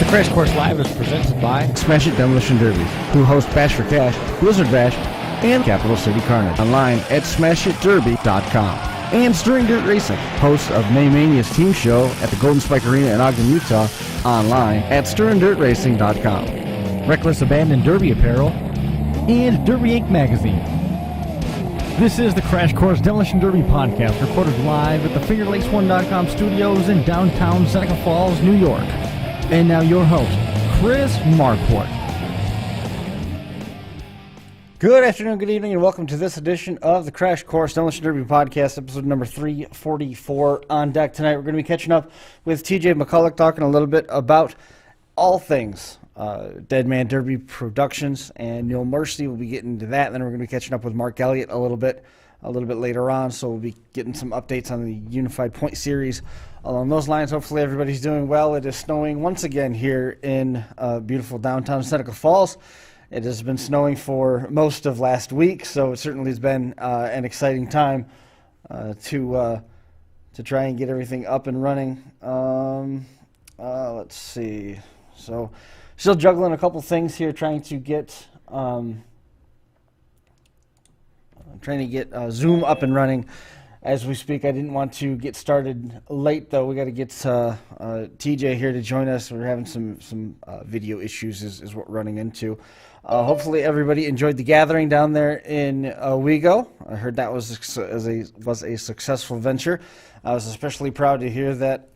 Crash Course Live is presented by Smash It Demolition Derbies, who host Bash for Cash, Blizzard Bash, and Capital City Carnage. Online at smashitderby.com. And Stirring Dirt Racing, host of Maymania's team show at the Golden Spike Arena in Ogden, Utah. Online at stirringdirtracing.com. Reckless Abandon Derby Apparel, and Derby Inc. Magazine. This is the Crash Course Demolition Derby podcast, recorded live at the FingerLakes1.com studios in downtown Seneca Falls, New York. And now your host, Chris Marquardt. Good afternoon, good evening, and welcome to this edition of the Crash Course Demolition Derby podcast, episode number 344. On deck tonight, we're going to be catching up with TJ McCullough, talking a little bit about all things Deadman Derby Productions, and No Mercy. We'll be getting into that, and then we're going to be catching up with Mark Elliott a little bit later on, so we'll be getting some updates on the Unified Point Series. Along those lines, hopefully everybody's doing well. It is snowing once again here in beautiful downtown Seneca Falls. It has been snowing for most of last week, so it certainly has been an exciting time to try and get everything up and running. Let's see. So, still juggling a couple things here, trying to get Zoom up and running as we speak. I didn't want to get started late, though. We got to get TJ here to join us. We're having some video issues is what we're running into. Hopefully everybody enjoyed the gathering down there in Wego. I heard that was a successful venture. I was especially proud to hear that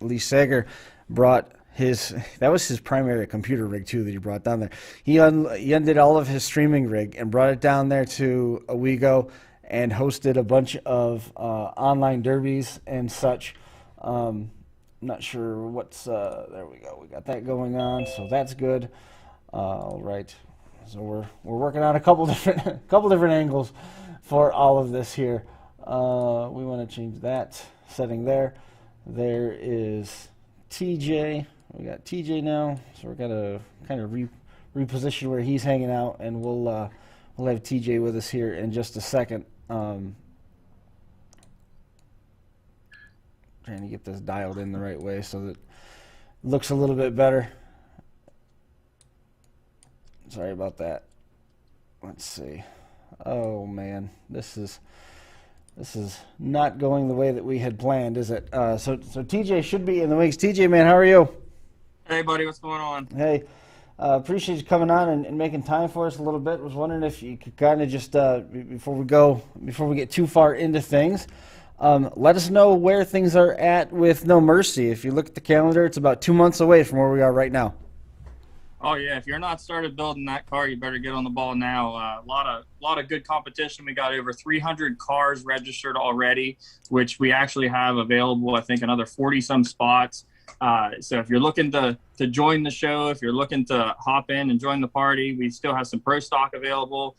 Lee Sager brought that was his primary computer rig too that he brought down there. He undid all of his streaming rig and brought it down there to Wego and hosted a bunch of online derbies and such. Not sure what's there we go. We got that going on, so that's good. All right, so we're working on a couple different angles for all of this here. We want to change that setting there. There is TJ. We got TJ now, so we're gonna kind of reposition where he's hanging out, and we'll have TJ with us here in just a second. Trying to get this dialed in the right way so that it looks a little bit better. Sorry about that. Let's see. Oh man, this is not going the way that we had planned, is it? So TJ should be in the wings. TJ, man, how are you? Hey, buddy, what's going on? Hey, appreciate you coming on and making time for us a little bit. Was wondering if you could kind of just before we get too far into things, let us know where things are at with No Mercy. If you look at the calendar, it's about 2 months away from where we are right now. Oh yeah, if you're not started building that car, you better get on the ball now. A lot of good competition. We got over 300 cars registered already, which we actually have available. I think another 40 some spots. So if you're looking to join the show, if you're looking to hop in and join the party, we still have some pro stock available.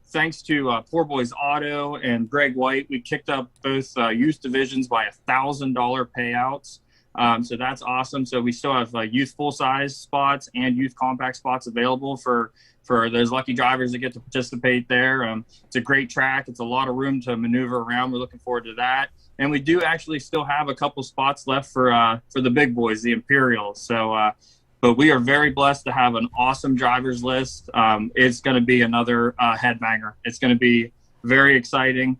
Thanks to Poor Boys Auto and Greg White, we kicked up both youth divisions by $1,000 payouts. So that's awesome. So we still have youth full-size spots and youth compact spots available for those lucky drivers that get to participate there. It's a great track. It's a lot of room to maneuver around. We're looking forward to that. And we do actually still have a couple spots left for the big boys, the Imperials. So, but we are very blessed to have an awesome drivers list. It's going to be another headbanger. It's going to be very exciting.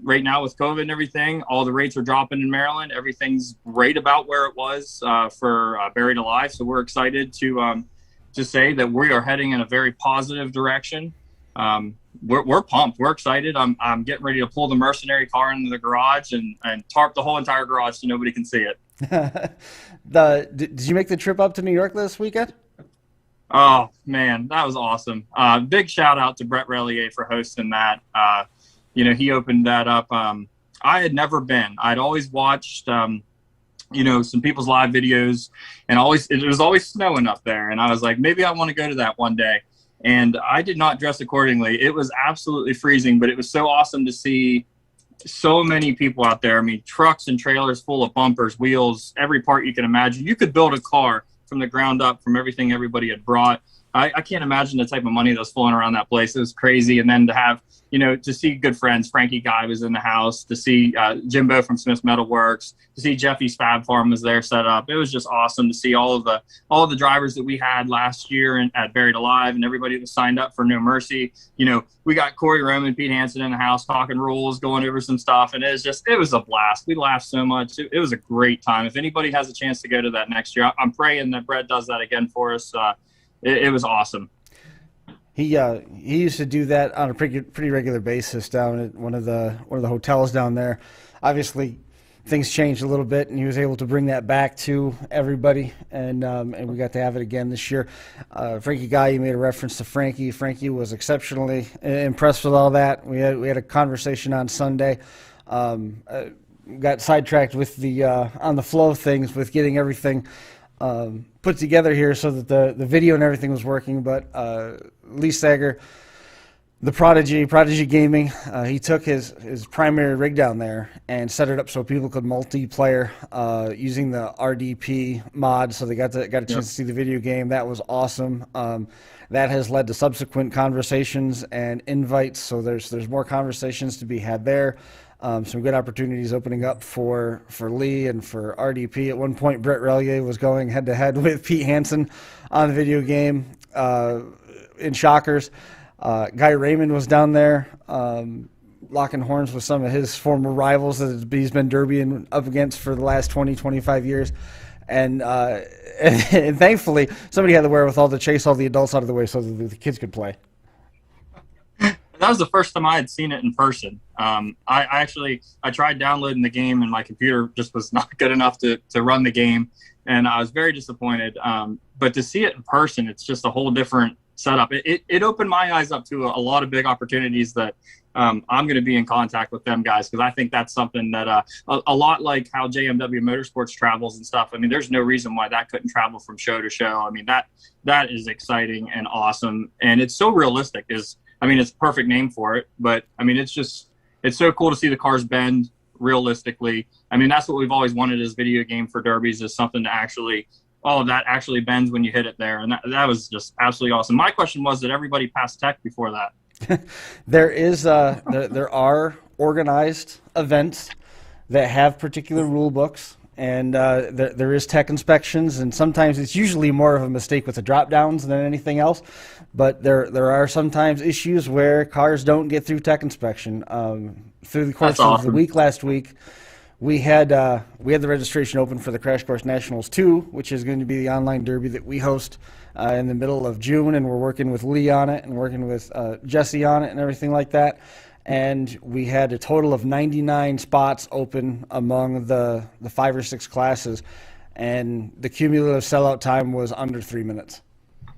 Right now with COVID and everything, all the rates are dropping in Maryland. Everything's right about where it was for Buried Alive. So we're excited to say that we are heading in a very positive direction. We're pumped. We're excited. I'm getting ready to pull the Mercenary Car into the garage and tarp the whole entire garage so nobody can see it. Did you make the trip up to New York this weekend? Oh, man, that was awesome. Big shout out to Brett Relier for hosting that. He opened that up. I had never been. I'd always watched, some people's live videos, and it was always snowing up there. And I was like, maybe I want to go to that one day. And I did not dress accordingly. It was absolutely freezing, but it was so awesome to see so many people out there. I mean, trucks and trailers full of bumpers, wheels, every part you can imagine. You could build a car from the ground up from everything everybody had brought. I can't imagine the type of money that's flowing around that place. It was crazy. And then to have, to see good friends, Frankie Guy was in the house, to see Jimbo from Smith's Metal Works, to see Jeffy's Fab Farm was there set up. It was just awesome to see all of the drivers that we had last year at Buried Alive, and everybody that signed up for No Mercy. We got Corey Roman, Pete Hansen in the house talking rules, going over some stuff, and it was a blast. We laughed so much. It was a great time. If anybody has a chance to go to that next year, I'm praying that Brett does that again for us. It was awesome. He used to do that on a pretty regular basis down at one of the hotels down there. Obviously, things changed a little bit, and he was able to bring that back to everybody, and we got to have it again this year. Frankie Guy, you made a reference to Frankie. Frankie was exceptionally impressed with all that. We had a conversation on Sunday. Got sidetracked with the on the flow of things with getting everything put together here so that the video and everything was working, but Lee Sager, the Prodigy Gaming, he took his primary rig down there and set it up so people could multiplayer using the RDP mod, so they got a chance to see the video game. That was awesome. That has led to subsequent conversations and invites, so there's more conversations to be had there. Some good opportunities opening up for Lee and for RDP. At one point, Brett Relier was going head-to-head with Pete Hansen on the video game in Shockers. Guy Raymond was down there locking horns with some of his former rivals that he's been derbying up against for the last 20, 25 years. And thankfully, somebody had the wherewithal to chase all the adults out of the way so that the kids could play. That was the first time I had seen it in person. I tried downloading the game, and my computer just was not good enough to run the game, and I was very disappointed. But to see it in person, it's just a whole different setup. It opened my eyes up to a lot of big opportunities that I'm going to be in contact with them guys, because I think that's something that a lot like how JMW Motorsports travels and stuff. I mean, there's no reason why that couldn't travel from show to show. I mean, that is exciting and awesome, and it's so realistic. It's a perfect name for it, but I mean, it's so cool to see the cars bend realistically. I mean, that's what we've always wanted as video game for Derbies, is something to all of that actually bends when you hit it there. And that was just absolutely awesome. My question was, did everybody pass tech before that? There are organized events that have particular rule books, and there is tech inspections, and sometimes it's usually more of a mistake with the drop downs than anything else. But there are sometimes issues where cars don't get through tech inspection. Through the course of the week last week, we had the registration open for the Crash Course Nationals 2, which is going to be the online derby that we host in the middle of June, and we're working with Lee on it and working with Jesse on it and everything like that. And we had a total of 99 spots open among the 5 or 6 classes, and the cumulative sellout time was under 3 minutes.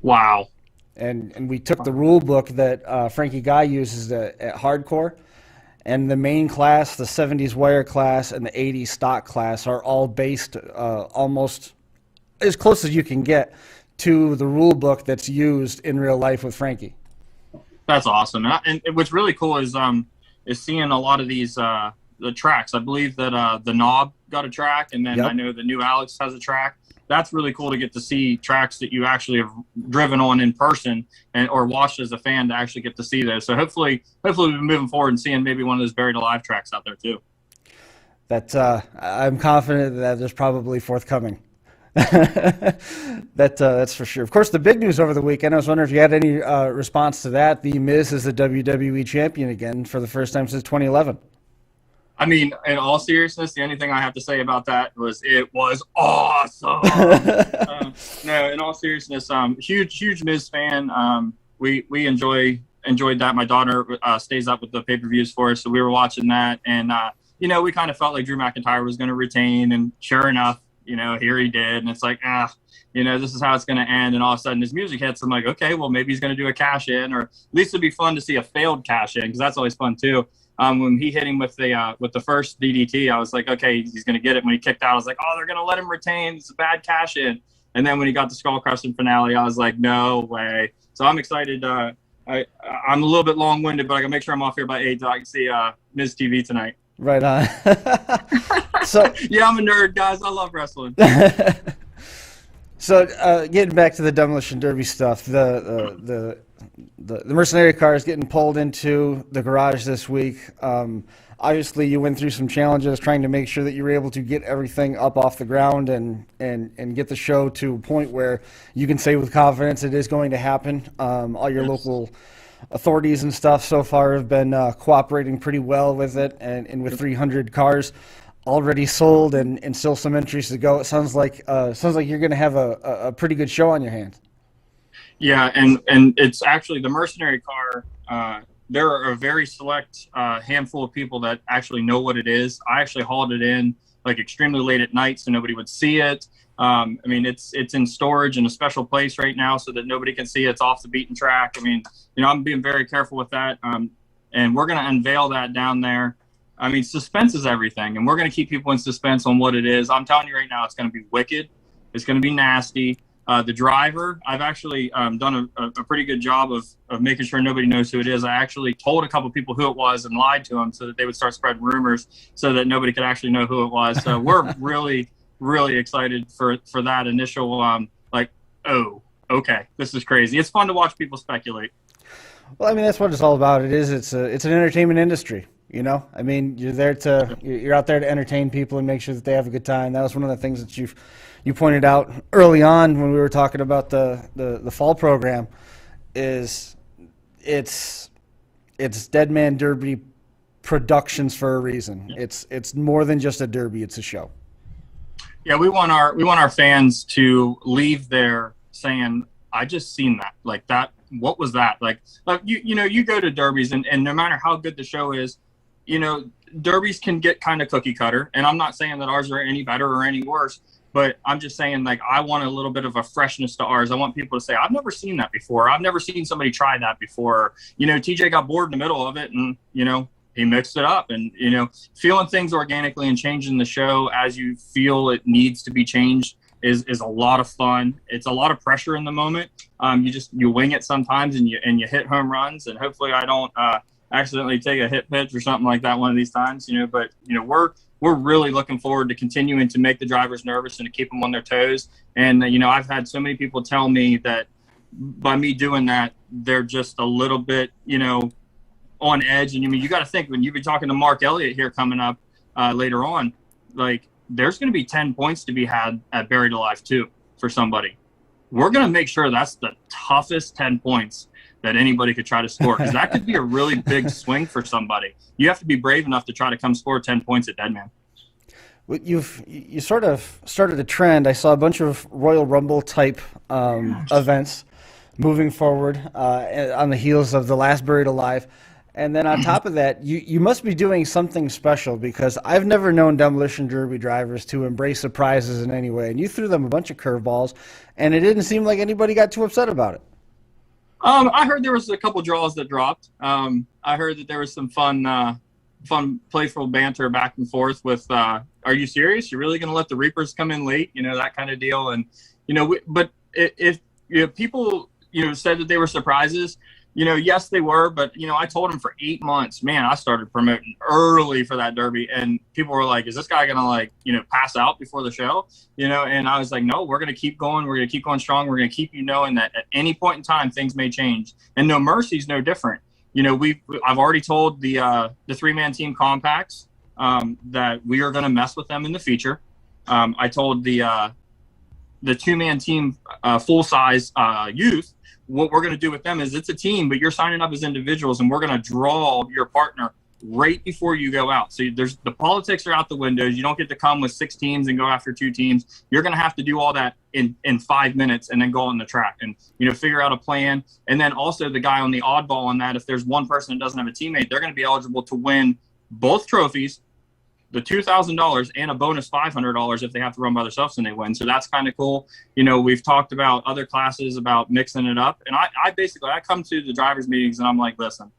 Wow. And we took the rule book that Frankie Guy uses at Hardcore, and the main class, the 70s wire class, and the 80s stock class are all based almost as close as you can get to the rule book that's used in real life with Frankie. That's awesome. And what's really cool is seeing a lot of these the tracks. I believe that the Knob got a track, and then I know the new Alex has a track. That's really cool to get to see tracks that you actually have driven on in person or watched as a fan to actually get to see those. So hopefully we've been moving forward and seeing maybe one of those Buried Alive tracks out there too. I'm confident that there's probably forthcoming. That's for sure. Of course, the big news over the weekend, I was wondering if you had any response to that. The Miz is the WWE champion again for the first time since 2011. I mean, in all seriousness, the only thing I have to say about that was it was awesome. No, in all seriousness, huge Miz fan. We enjoyed that. My daughter stays up with the pay-per-views for us, so we were watching that, and we kind of felt like Drew McIntyre was going to retain, and sure enough, here he did, and it's like, this is how it's going to end, and all of a sudden his music hits. I'm like, okay, well, maybe he's going to do a cash-in, or at least it'd be fun to see a failed cash-in, because that's always fun too. When he hit him with the first DDT, I was like, okay, he's going to get it. When he kicked out, I was like, oh, they're going to let him retain. It's a bad cash-in. And then when he got the skull crushing finale, I was like, no way. So I'm excited. I'm a little bit long-winded, but I can make sure I'm off here by 8 so I can see Miz TV tonight. Right on. So yeah, I'm a nerd, guys. I love wrestling. So getting back to the Demolition Derby stuff, the Mercenary Car is getting pulled into the garage this week. Obviously, you went through some challenges trying to make sure that you were able to get everything up off the ground and get the show to a point where you can say with confidence it is going to happen. All your local authorities and stuff so far have been cooperating pretty well with it, and with 300 cars already sold and still some entries to go, it sounds like you're going to have a pretty good show on your hands. Yeah, and it's actually the Mercenary Car. There are a very select handful of people that actually know what it is. I actually hauled it in like extremely late at night so nobody would see it. I mean, it's in storage in a special place right now so that nobody can see it. It's off the beaten track. I mean, I'm being very careful with that. And we're going to unveil that down there. I mean, suspense is everything, and we're going to keep people in suspense on what it is. I'm telling you right now, it's going to be wicked. It's going to be nasty. The driver, I've actually done a pretty good job of making sure nobody knows who it is. I actually told a couple people who it was and lied to them so that they would start spreading rumors so that nobody could actually know who it was. So we're really, really excited for that initial, oh, okay, this is crazy. It's fun to watch people speculate. Well, I mean, that's what it's all about. It's an entertainment industry. I mean, you're out there to entertain people and make sure that they have a good time. That was one of the things that you pointed out early on when we were talking about the fall program. It's Deadman Derby Productions for a reason. It's more than just a derby; it's a show. Yeah, we want our fans to leave there saying, "I just seen that, like that. What was that? Like you go to derbies and no matter how good the show is, derbies can get kind of cookie cutter, and I'm not saying that ours are any better or any worse, but I'm just saying, like, I want a little bit of a freshness to ours. I want people to say, I've never seen that before. I've never seen somebody try that before. TJ got bored in the middle of it and, he mixed it up and, feeling things organically and changing the show as you feel it needs to be changed is a lot of fun. It's a lot of pressure in the moment. You wing it sometimes and you hit home runs, and hopefully I don't, accidentally take a hit pitch or something like that one of these times, but we're really looking forward to continuing to make the drivers nervous and to keep them on their toes. And I've had so many people tell me that by me doing that, they're just a little bit on edge. And you got to think, when you've been talking to Mark Elliott here coming up later on, like, there's going to be 10 points to be had at Buried Alive 2 for somebody. We're going to make sure that's the toughest 10 points that anybody could try to score, because that could be a really big swing for somebody. You have to be brave enough to try to come score 10 points at Deadman. You sort of started a trend. I saw a bunch of Royal Rumble type events moving forward on the heels of the last Buried Alive. And then on top of that, you must be doing something special, because I've never known Demolition Derby drivers to embrace surprises in any way. And you threw them a bunch of curveballs, and it didn't seem like anybody got too upset about it. I heard there was a couple draws that dropped. I heard that there was some fun, playful banter back and forth with, are you serious? You're really going to let the Reapers come in late? That kind of deal. And, but if people, said that they were surprises, yes, they were. But, I told them for 8 months, man, I started promoting early for that Derby. And people were like, is this guy going to pass out before the show? And I was like, no, we're going to keep going. We're going to keep going strong. We're going to keep knowing that at any point in time, things may change. And No Mercy's no different. I've already told the 3-man team compacts that we are going to mess with them in the future. I told the 2-man team full-size youth, what we're going to do with them is, it's a team, but you're signing up as individuals, and we're going to draw your partner right before you go out. So the politics are out the windows. You don't get to come with 6 teams and go after 2 teams. You're going to have to do all that in 5 minutes and then go on the track and, figure out a plan. And then also the guy on the oddball on that, if there's one person that doesn't have a teammate, they're going to be eligible to win both trophies, the $2,000 and a bonus $500 if they have to run by themselves and they win. So that's kind of cool. We've talked about other classes about mixing it up. And I come to the drivers meetings and I'm like, listen,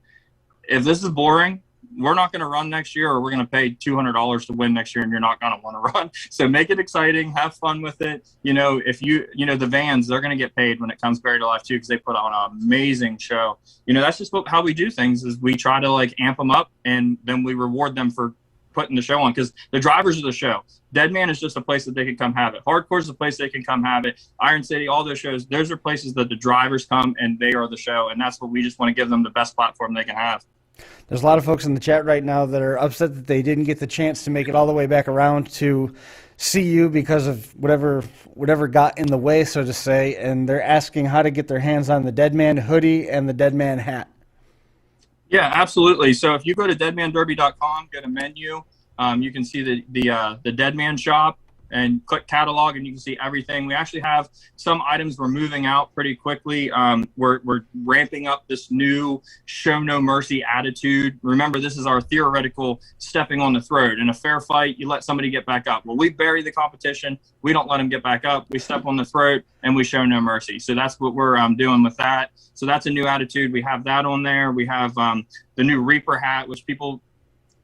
if this is boring, we're not going to run next year, or we're going to pay $200 to win next year and you're not going to want to run. So make it exciting, have fun with it. If the vans, they're going to get paid when it comes Buried Alive too, because they put on an amazing show. That's just how we do things, is we try to amp them up, and then we reward them for putting the show on, because the drivers are the show. Deadman is just a place that they can come have it. Hardcore is a place they can come have it. Iron City, all those shows, those are places that the drivers come and they are the show. And that's what we just want to give them, the best platform they can have. There's a lot of folks in the chat right now that are upset that they didn't get the chance to make it all the way back around to see you because of whatever got in the way, so to say, and they're asking how to get their hands on the Deadman hoodie and the Deadman hat. Yeah, absolutely. So if you go to deadmanderby.com, go to menu, you can see the Deadman shop and click catalog, and you can see everything. We actually have some items we're moving out pretty quickly. We're ramping up this new show no mercy attitude. Remember, this is our theoretical stepping on the throat. In a fair fight, you let somebody get back up. Well, we bury the competition. We don't let them get back up. We step on the throat and we show no mercy. So that's what we're doing with that. So that's a new attitude. We have that on there. We have the new Reaper hat, which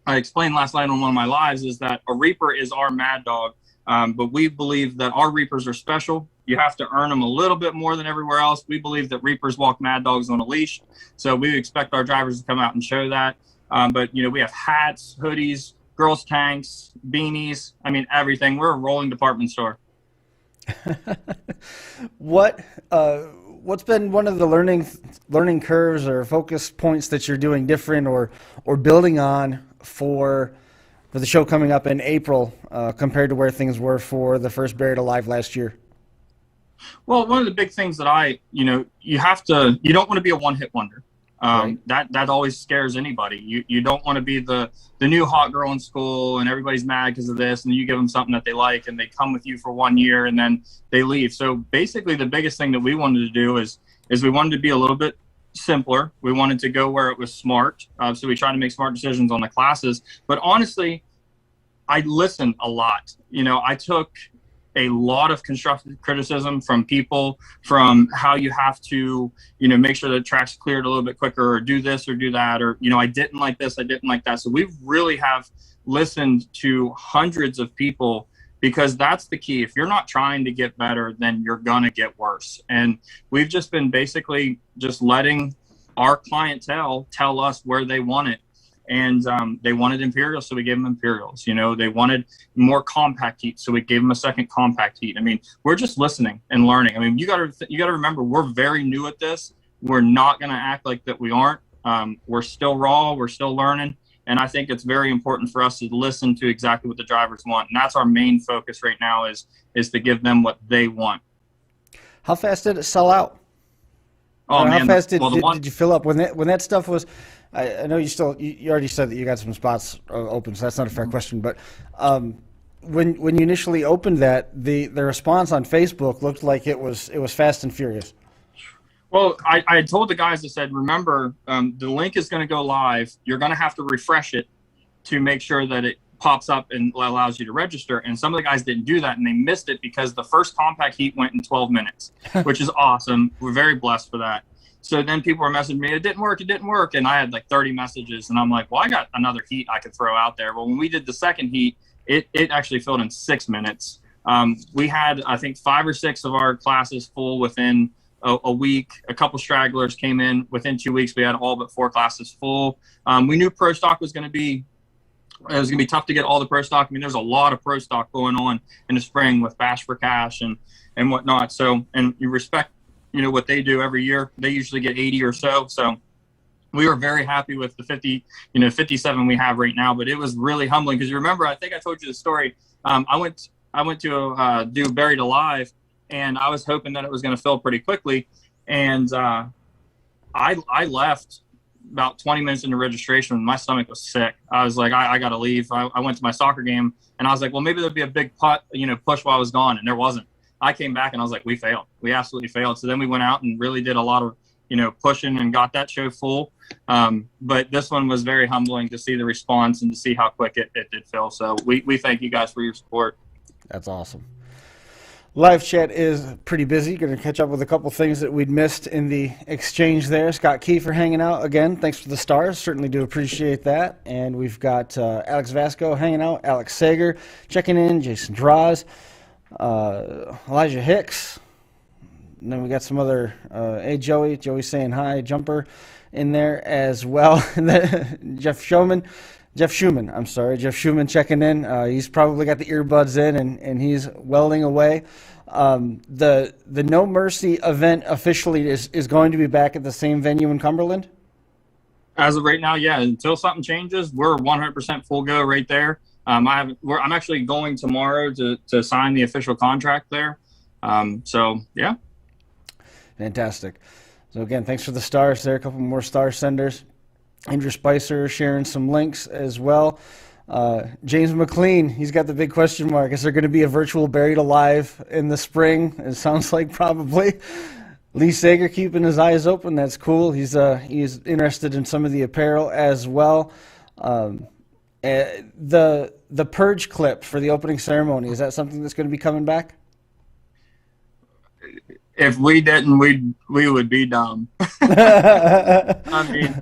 I explained last night on one of my lives, is that a Reaper is our mad dog. But we believe that our Reapers are special. You have to earn them a little bit more than everywhere else. We believe that Reapers walk mad dogs on a leash. So we expect our drivers to come out and show that. But, we have hats, hoodies, girls' tanks, beanies. I mean, everything. We're a rolling department store. What's been one of the learning curves or focus points that you're doing different or building on for the show coming up in April compared to where things were for the first Buried Alive last year? Well, one of the big things that you don't want to be a one-hit wonder. Right. That always scares anybody. You don't want to be the new hot girl in school and everybody's mad because of this, and you give them something that they like and they come with you for 1 year and then they leave. So basically the biggest thing that we wanted to do is we wanted to be a little bit simpler. We wanted to go where it was smart. So we try to make smart decisions on the classes. But honestly, I listened a lot. I took a lot of constructive criticism from people, from how you have to, make sure the track's cleared a little bit quicker, or do this or do that, or, I didn't like this, I didn't like that. So we really have listened to hundreds of people, because that's the key. If you're not trying to get better, then you're going to get worse. And we've just been basically just letting our clientele tell us where they want it. And they wanted Imperials, so we gave them Imperials. They wanted more compact heat, so we gave them a second compact heat. I mean, we're just listening and learning. I mean, you got to remember, we're very new at this. We're not going to act like that we aren't. We're still raw. We're still learning. And I think it's very important for us to listen to exactly what the drivers want. And that's our main focus right now, is to give them what they want. How fast did it sell out? Oh, man. How fast did you fill up when that stuff was? I know you already said that you got some spots open, so that's not a fair question. But when you initially opened that, the response on Facebook looked like it was fast and furious. Well, I had told the guys, I said, remember, the link is going to go live. You're going to have to refresh it to make sure that it pops up and allows you to register. And some of the guys didn't do that, and they missed it because the first compact heat went in 12 minutes, which is awesome. We're very blessed for that. So then people were messaging me, it didn't work. And I had like 30 messages, and I'm like, well, I got another heat I could throw out there. Well, when we did the second heat, it actually filled in 6 minutes. We had, I think, 5 or 6 of our classes full within a week. A couple stragglers came in within 2 weeks. We had all but 4 classes full. We knew pro stock was going to be tough to get all the pro stock. I mean, there's a lot of pro stock going on in the spring with Bash for Cash and whatnot. So, and you respect, what they do every year. They usually get 80 or so. So we were very happy with the 57 we have right now. But it was really humbling, because you remember, I think I told you the story. I went to do Buried Alive, and I was hoping that it was going to fill pretty quickly. And I left about 20 minutes into registration when my stomach was sick. I was like, I got to leave. I went to my soccer game, and I was like, well, maybe there'd be a big push while I was gone, and there wasn't. I came back and I was like, we failed. We absolutely failed. So then we went out and really did a lot of, pushing and got that show full. But this one was very humbling to see the response and to see how quick it did fill. So we thank you guys for your support. That's awesome. Live chat is pretty busy. Going to catch up with a couple things that we'd missed in the exchange there. Scott Kiefer hanging out again. Thanks for the stars. Certainly do appreciate that. And we've got Alex Vasco hanging out. Alex Sager checking in. Jason Draws. Elijah Hicks. And then we got some other, hey, Joey saying hi, Jumper. in there as well. Jeff Schumann, Jeff Schumann checking in. He's probably got the earbuds in and he's welding away. The No Mercy event officially is going to be back at the same venue in Cumberland? As of right now, yeah. Until something changes, we're 100% full go right there. I'm actually going tomorrow to sign the official contract there. So, yeah. Fantastic. So, again, thanks for the stars there. A couple more star senders. Andrew Spicer sharing some links as well. James McLean, he's got the big question mark. Is there going to be a virtual Buried Alive in the spring? It sounds like probably. Lee Sager keeping his eyes open. That's cool. He's interested in some of the apparel as well. The Purge clip for the opening ceremony, is that something that's going to be coming back? If we didn't, we would be dumb. I mean,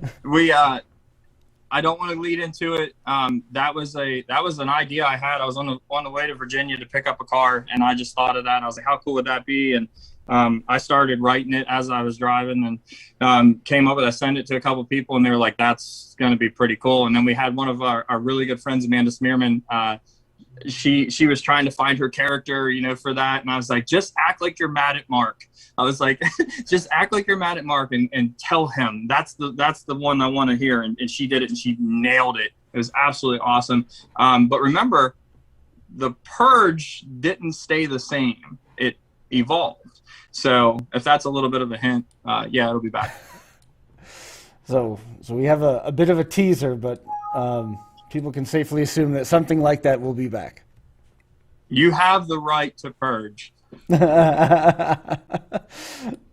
I don't want to lead into it. That was an idea I had. I was on the way to Virginia to pick up a car, and I just thought of that. I was like, how cool would that be? And I started writing it as I was driving, and came up with. I sent it to a couple people, and they were like, "That's going to be pretty cool." And then we had one of our really good friends, Amanda Smearman. She was trying to find her character, for that, and I was like, "Just act like you're mad at Mark." I was like, "Just act like you're mad at Mark, and tell him that's the one I want to hear." And she did it, and she nailed it. It was absolutely awesome. But remember, the Purge didn't stay the same; it evolved. So if that's a little bit of a hint, yeah, it'll be back. So we have a bit of a teaser, but people can safely assume that something like that will be back. You have the right to purge.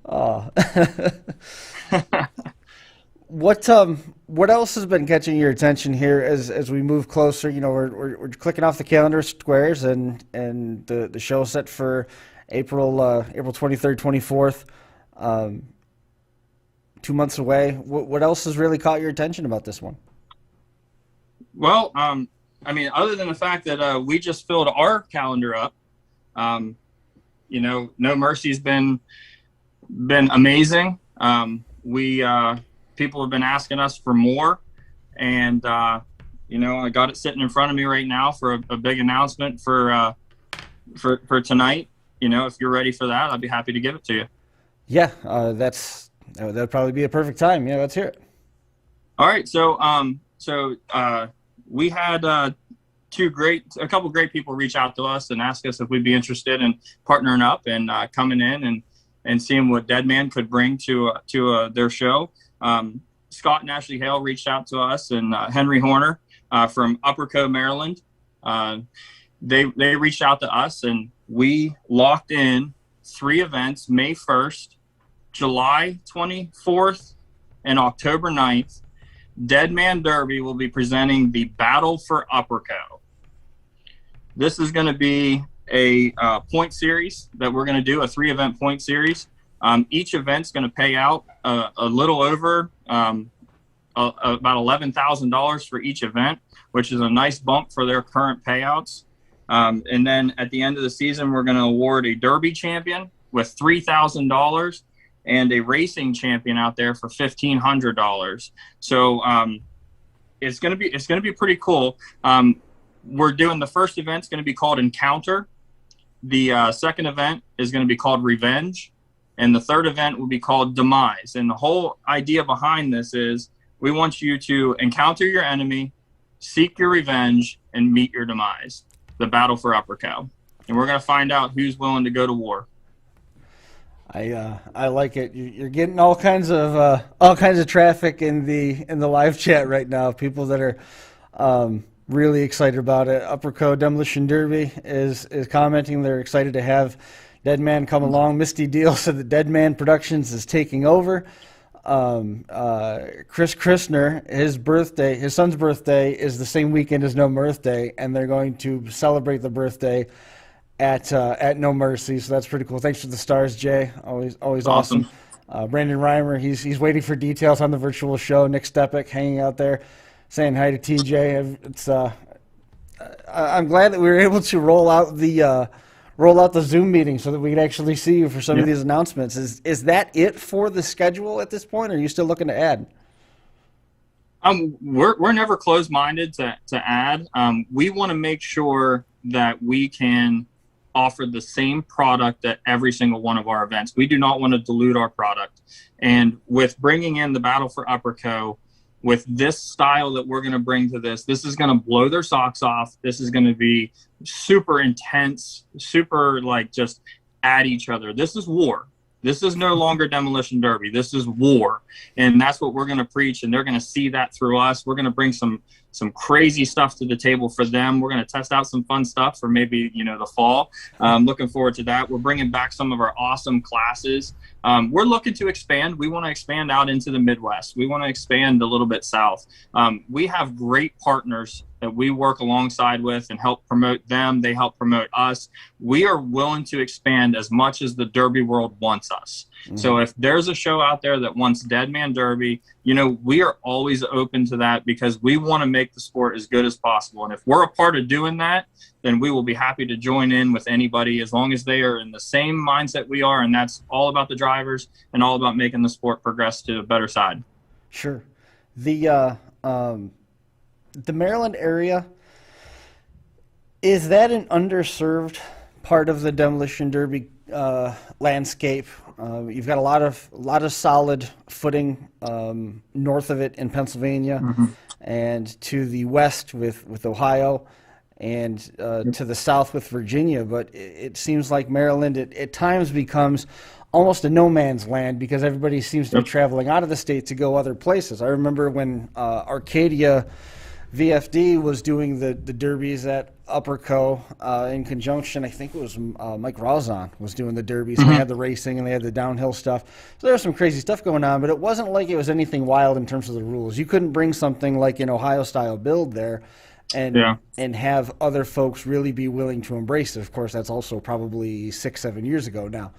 Oh. What else has been catching your attention here as we move closer? We're clicking off the calendar squares, and the show set for April 23rd, 24th. 2 months away. What else has really caught your attention about this one? Well, other than the fact that we just filled our calendar up, No Mercy's been amazing. People have been asking us for more, and I got it sitting in front of me right now for a big announcement for tonight. If you're ready for that, I'd be happy to give it to you. Yeah, that'd probably be a perfect time. Yeah, let's hear it. All right, so we had a couple great people reach out to us and ask us if we'd be interested in partnering up and coming in and seeing what Deadman could bring to their show. Scott and Ashley Hale reached out to us, and Henry Horner from Upper Co, Maryland. They reached out to us, and we locked in 3 events: May 1st, July 24th, and October 9th. Deadman Derby will be presenting the Battle for Upper Co. This is going to be a point series that we're going to do, a 3-event point series. Each event's going to pay out a little over about $11,000 for each event, which is a nice bump for their current payouts. And then at the end of the season, we're going to award a Derby champion with $3,000 and a racing champion out there for $1,500. So it's going to be pretty cool. We're doing the first event's going to be called Encounter. The second event is going to be called Revenge, and the third event will be called Demise. And the whole idea behind this is we want you to encounter your enemy, seek your revenge, and meet your demise. The Battle for Upper Co. And we're going to find out who's willing to go to war. I like it. You're getting all kinds of traffic in the live chat right now. People that are really excited about it. Upper Co Demolition Derby is commenting they're excited to have Deadman come along. Misty Deal said that Deadman Productions is taking over. Chris Christner, his son's birthday is the same weekend as No Mirthday, and they're going to celebrate the birthday at No Mercy, so that's pretty cool. Thanks for the stars, Jay. Always awesome. Brandon Reimer, he's waiting for details on the virtual show. Nick Stepik hanging out there, saying hi to TJ. It's I'm glad that we were able to roll out the Zoom meeting so that we could actually see you for some of these announcements. Is that it for the schedule at this point, or are you still looking to add? We're never closed-minded to add. We want to make sure that we can offer the same product at every single one of our events. We do not want to dilute our product. And with bringing in the Battle for Upperco, with this style that we're going to bring to this is going to blow their socks off. This is going to be super intense, super like just at each other. This is war. This is no longer Demolition Derby. This is war. And that's what we're going to preach. And they're going to see that through us. We're going to bring some crazy stuff to the table for them. We're going to test out some fun stuff for maybe, the fall. Looking forward to that. We're bringing back some of our awesome classes. We're looking to expand. We want to expand out into the Midwest. We want to expand a little bit south. We have great partners that we work alongside with and help promote them. They help promote us. We are willing to expand as much as the Derby world wants us. Mm-hmm. So if there's a show out there that wants Deadman Derby, we are always open to that because we want to make the sport as good as possible. And if we're a part of doing that, then we will be happy to join in with anybody as long as they are in the same mindset we are. And that's all about the drivers and all about making the sport progress to a better side. Sure. The Maryland area, is that an underserved part of the Demolition Derby landscape? You've got a lot of solid footing north of it in Pennsylvania, mm-hmm. and to the west with Ohio, and to the south with Virginia. But it seems like Maryland at times becomes almost a no man's land because everybody seems to be traveling out of the state to go other places. I remember when Arcadia VFD was doing the derbies at Upperco in conjunction. I think it was Mike Rawzon was doing the derbies. Mm-hmm. They had the racing and they had the downhill stuff. So there was some crazy stuff going on, but it wasn't like it was anything wild in terms of the rules. You couldn't bring something like an Ohio-style build there and have other folks really be willing to embrace it. Of course, that's also probably 6-7 years ago now,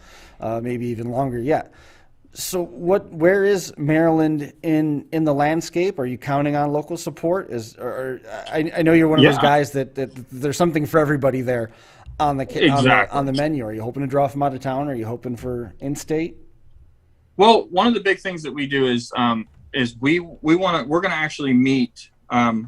maybe even longer yet. So where is Maryland in the landscape? Are you counting on local support? I know you're one of those guys that there's something for everybody there on the menu. Are you hoping to draw from out of town? Are you hoping for in-state? Well, one of the big things that we do is we're going to actually meet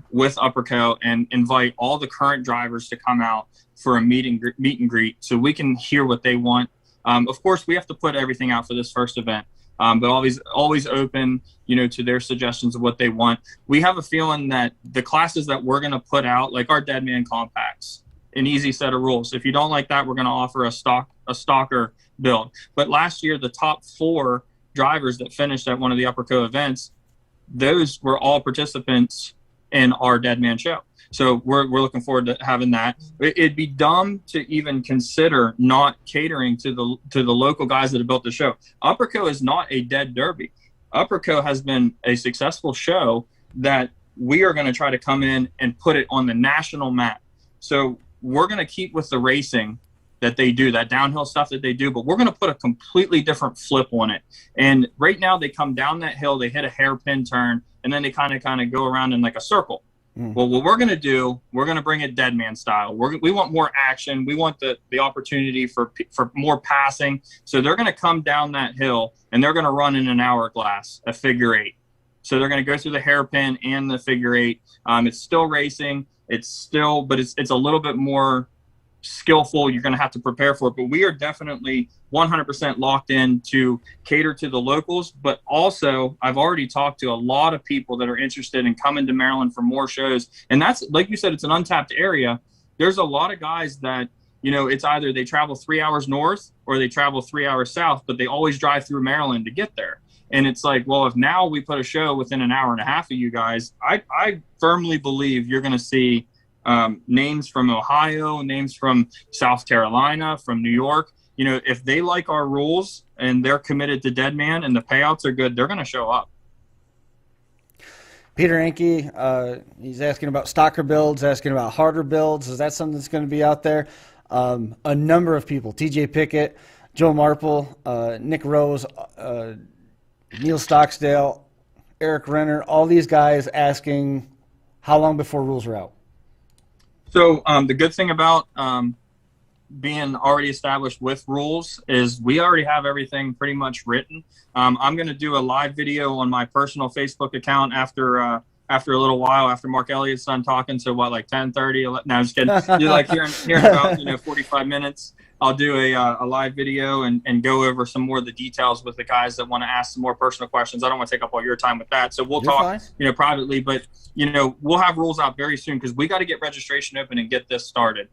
with Upperco and invite all the current drivers to come out for a meet and greet so we can hear what they want. Of course, we have to put everything out for this first event, but always open, to their suggestions of what they want. We have a feeling that the classes that we're going to put out, like our Deadman Compacts, an easy set of rules. If you don't like that, we're going to offer a stalker build. But last year, the top 4 drivers that finished at one of the Upperco events, those were all participants in our Deadman show. So we're looking forward to having that. It'd be dumb to even consider not catering to the local guys that have built the show. Upperco is not a dead derby. Upperco has been a successful show that we are going to try to come in and put it on the national map. So we're going to keep with the racing that they do, that downhill stuff that they do, but we're going to put a completely different flip on it. And right now they come down that hill, they hit a hairpin turn, and then they kind of go around in like a circle. Well, what we're going to do, we're going to bring it Deadman style. We want more action. We want the opportunity for more passing. So they're going to come down that hill, and they're going to run in an hourglass, a figure 8. So they're going to go through the hairpin and the figure 8. It's still racing. But it's a little bit more skillful. You're going to have to prepare for it. But we are definitely 100% locked in to cater to the locals. But also, I've already talked to a lot of people that are interested in coming to Maryland for more shows. And that's, like you said, it's an untapped area. There's a lot of guys that, it's either they travel 3 hours north or they travel 3 hours south, but they always drive through Maryland to get there. And it's like, well, if now we put a show within an hour and a half of you guys, I firmly believe you're going to see names from Ohio, names from South Carolina, from New York. If they like our rules and they're committed to Deadman and the payouts are good, they're going to show up. Peter Anke, he's asking about stocker builds, asking about harder builds. Is that something that's going to be out there? A number of people, TJ Pickett, Joe Marple, Nick Rose, Neil Stocksdale, Eric Renner, all these guys asking how long before rules are out. So the good thing about being already established with rules is we already have everything pretty much written. I'm going to do a live video on my personal Facebook account after after a little while, after Mark Elliott's done talking, so what, like 10:30? No, I'm just kidding. You're like hearing about 45 minutes. I'll do a live video and go over some more of the details with the guys that want to ask some more personal questions. I don't want to take up all your time with that, so we'll talk privately. But we'll have rules out very soon because we got to get registration open and get this started.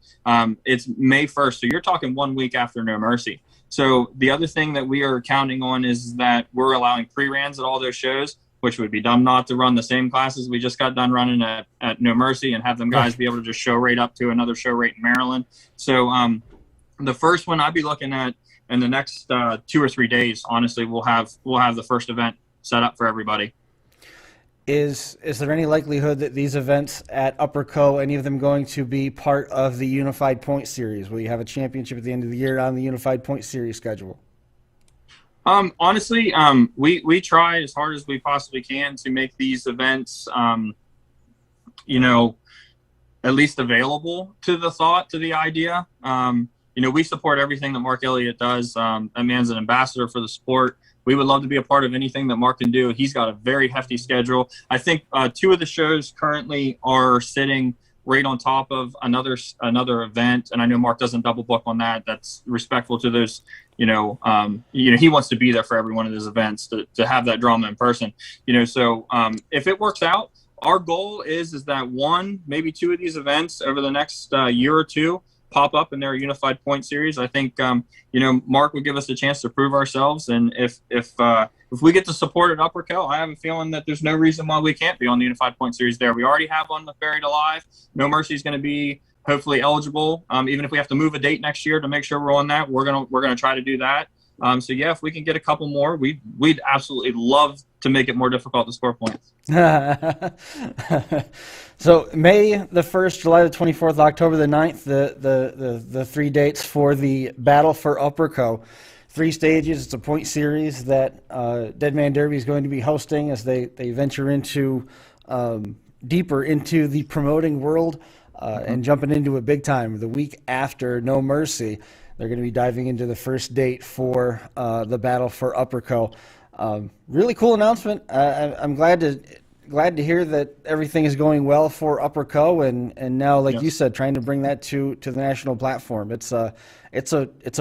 It's May 1st, so you're talking 1 week after No Mercy. So the other thing that we are counting on is that we're allowing pre-rans at all those shows, which would be dumb not to run the same classes we just got done running at No Mercy and have them guys be able to just show rate up to another show rate in Maryland. So the first one I'd be looking at in the next 2 or 3 days, honestly, we'll have the first event set up for everybody. Is there any likelihood that these events at Upper Co, any of them going to be part of the Unified Point Series? Will you have a championship at the end of the year on the Unified Point Series schedule? Honestly, we try as hard as we possibly can to make these events, at least available to the idea. We support everything that Mark Elliott does. That man's an ambassador for the sport. We would love to be a part of anything that Mark can do. He's got a very hefty schedule. I think 2 of the shows currently are sitting right on top of another event, and I know Mark doesn't double book on that. That's respectful to those. He wants to be there for every one of those events to have that drama in person. So if it works out, our goal is that 1, maybe 2 of these events over the next year or 2 pop up in their Unified Point Series. I think Mark would give us a chance to prove ourselves, and if we get the support at Upper Co, I have a feeling that there's no reason why we can't be on the Unified Point Series there. We already have one with Buried Alive. No Mercy is going to be hopefully eligible. Even if we have to move a date next year to make sure we're on that, we're gonna try to do that. So yeah, if we can get a couple more, we'd absolutely love to make it more difficult to score points. So May the 1st, July the 24th, October the 9th, the 3 dates for the Battle for Upper Co. 3 stages. It's a point series that Deadman Derby is going to be hosting as they venture into deeper into the promoting world and jumping into it big time. The week after No Mercy, they're going to be diving into the first date for the Battle for Upper Co. Really cool announcement. I'm glad to hear that everything is going well for Upper Co. and now, like you said, trying to bring that to the national platform. It's a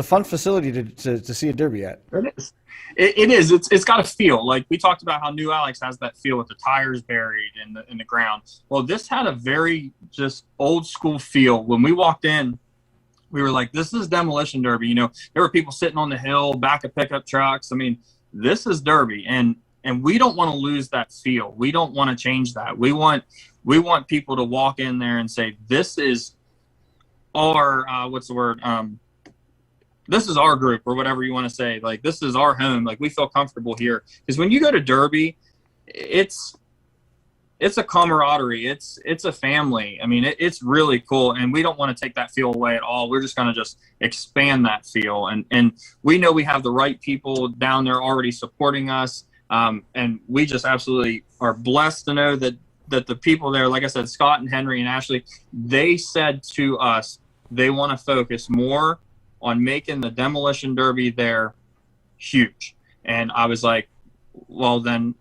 fun facility to see a derby at. It is. It is. It's got a feel. Like we talked about how New Alex has that feel with the tires buried in the ground. Well, this had a very just old school feel. When we walked in, we were like, this is Demolition Derby. There were people sitting on the hill, back of pickup trucks. I mean, this is Derby, and we don't want to lose that feel. We don't want to change that. We want people to walk in there and say, this is our this is our group, or whatever you want to say. Like, this is our home. Like, we feel comfortable here. Because when you go to Derby, it's a camaraderie. It's a family. I mean, it's really cool, and we don't want to take that feel away at all. We're just going to just expand that feel, and we know we have the right people down there already supporting us, and we just absolutely are blessed to know that the people there, like I said, Scott and Henry and Ashley, they said to us they want to focus more on making the Demolition Derby there huge. And I was like, well, then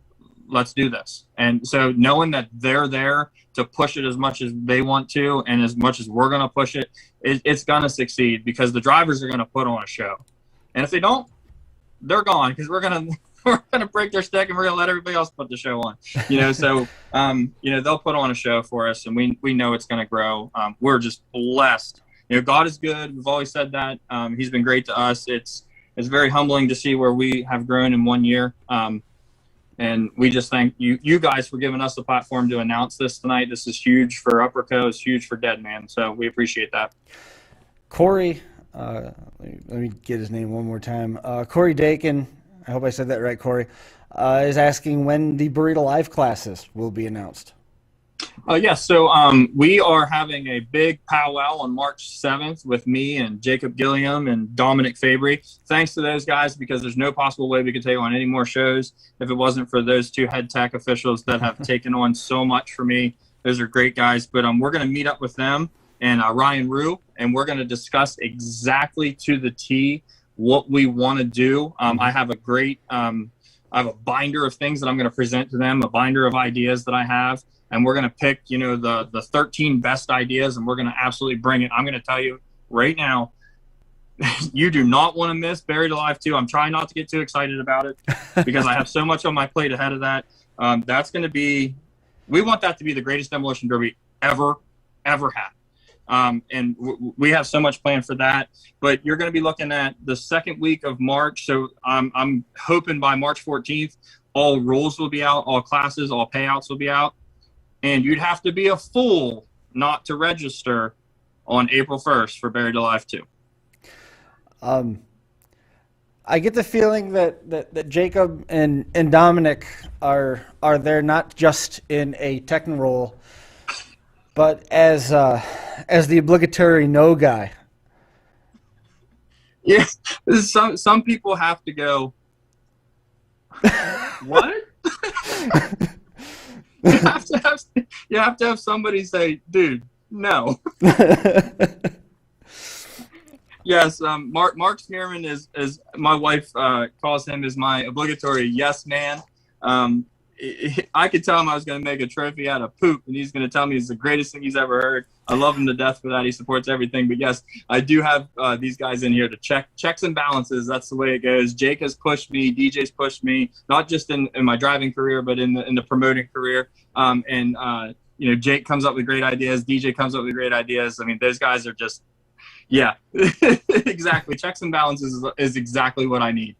let's do this. And so knowing that they're there to push it as much as they want to and as much as we're going to push it, it's going to succeed because the drivers are going to put on a show. And if they don't, they're gone because we're going to break their stick and we're going to let everybody else put the show on. So they'll put on a show for us, and we know it's going to grow. We're just blessed. God is good. We've always said that. He's been great to us. It's very humbling to see where we have grown in 1 year. And we just thank you guys for giving us the platform to announce this tonight. This is huge for Upper Co. It's huge for Deadman. So we appreciate that. Corey, let me get his name one more time. Corey Dakin, I hope I said that right, Corey, is asking when the Buried Alive classes will be announced. So we are having a big powwow on March 7th with me and Jacob Gilliam and Dominic Fabry. Thanks to those guys, because there's no possible way we could take on any more shows if it wasn't for those 2 head tech officials that have taken on so much for me. Those are great guys. But we're going to meet up with them and Ryan Rue, and we're going to discuss exactly to the T what we want to do. I have a binder of things that I'm going to present to them, a binder of ideas that I have. and we're going to pick, the 13 best ideas, and we're going to absolutely bring it. I'm going to tell you right now, you do not want to miss Buried Alive 2. I'm trying not to get too excited about it because I have so much on my plate ahead of that. That's going to be, we want that to be the greatest Demolition Derby ever had. And we have so much planned for that. But you're going to be looking at the second week of March. So I'm hoping by March 14th, all rules will be out, all classes, all payouts will be out. And you'd have to be a fool not to register on April 1st for Buried Alive 2. I get the feeling that Jacob and Dominic are there not just in a Tekken role, but as the obligatory no guy. Yeah, some people have to go. What? you have to have somebody say, dude, no. Yes, Mark Spearman is my wife calls him is my obligatory yes man. I could tell him I was going to make a trophy out of poop, and he's going to tell me it's the greatest thing he's ever heard. I love him to death for that. He supports everything. But yes, I do have these guys in here to checks and balances. That's the way it goes. Jake has pushed me. DJ's pushed me, not just in my driving career, but in the promoting career. Jake comes up with great ideas. DJ comes up with great ideas. I mean, those guys are just, yeah, exactly. Checks and balances is exactly what I need.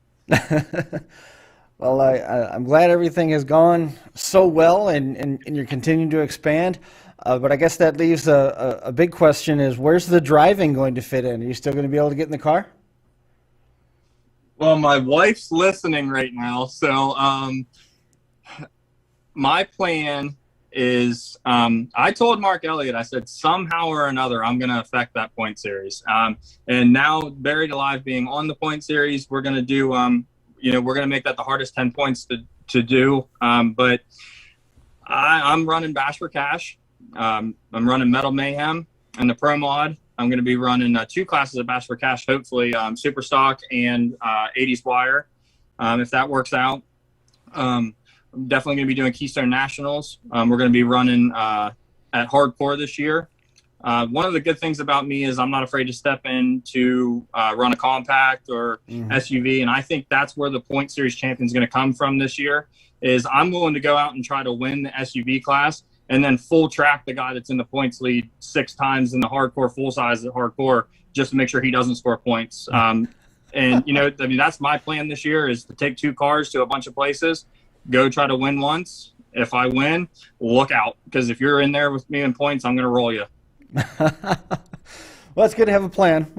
Well, I'm glad everything has gone so well and you're continuing to expand. But I guess that leaves a big question is, where's the driving going to fit in? Are you still going to be able to get in the car? Well, my wife's listening right now. So my plan is I told Mark Elliott, I said, somehow or another, I'm going to affect that point series. And now Buried Alive being on the point series, we're going to do we're going to make that the hardest 10 points to do. But I'm running Bash for Cash. I'm running Metal Mayhem and the Pro Mod. I'm going to be running 2 classes of Bash for Cash, hopefully Super Stock and 80s Wire, if that works out. I'm definitely going to be doing Keystone Nationals. We're going to be running at Hardcore this year. One of the good things about me is I'm not afraid to step in to run a compact or SUV, and I think that's where the Point Series champion is going to come from this year. Is I'm willing to go out and try to win the SUV class, and then full track the guy that's in the points lead 6 times in the Hardcore full size at Hardcore, just to make sure he doesn't score points. And that's my plan this year, is to take 2 cars to a bunch of places, go try to win once. If I win, look out, because if you're in there with me in points, I'm going to roll you. Well, it's good to have a plan.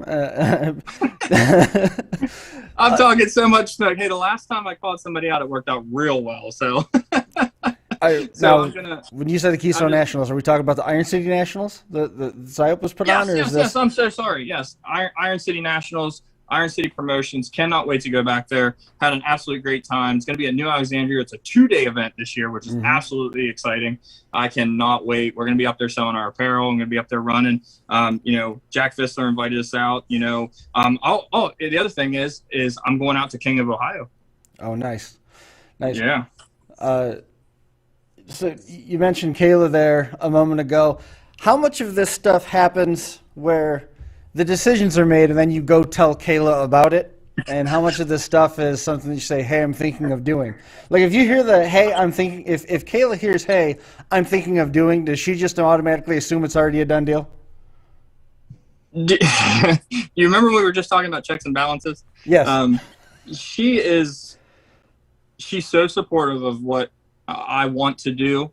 I'm talking so much smoke. Hey, the last time I called somebody out, it worked out real well. So, when you said the Keystone Nationals, are we talking about the Iron City Nationals? The Psyop was put on? Or is this... Yes, I'm so sorry. Yes, Iron City Nationals, Iron City Promotions. Cannot wait to go back there. Had an absolute great time. It's going to be at New Alexandria. It's a 2-day event this year, which is absolutely exciting. I cannot wait. We're going to be up there selling our apparel. I'm going to be up there running. Jack Fissler invited us out. The other thing is I'm going out to King of Ohio. Oh, nice. Yeah. So you mentioned Kayla there a moment ago. How much of this stuff happens where the decisions are made and then you go tell Kayla about it? And how much of this stuff is something that you say, hey, I'm thinking of doing? Like, if you hear the, hey, I'm thinking, if Kayla hears, hey, I'm thinking of doing, does she just automatically assume it's already a done deal? You remember we were just talking about checks and balances? Yes. She's so supportive of what I want to do.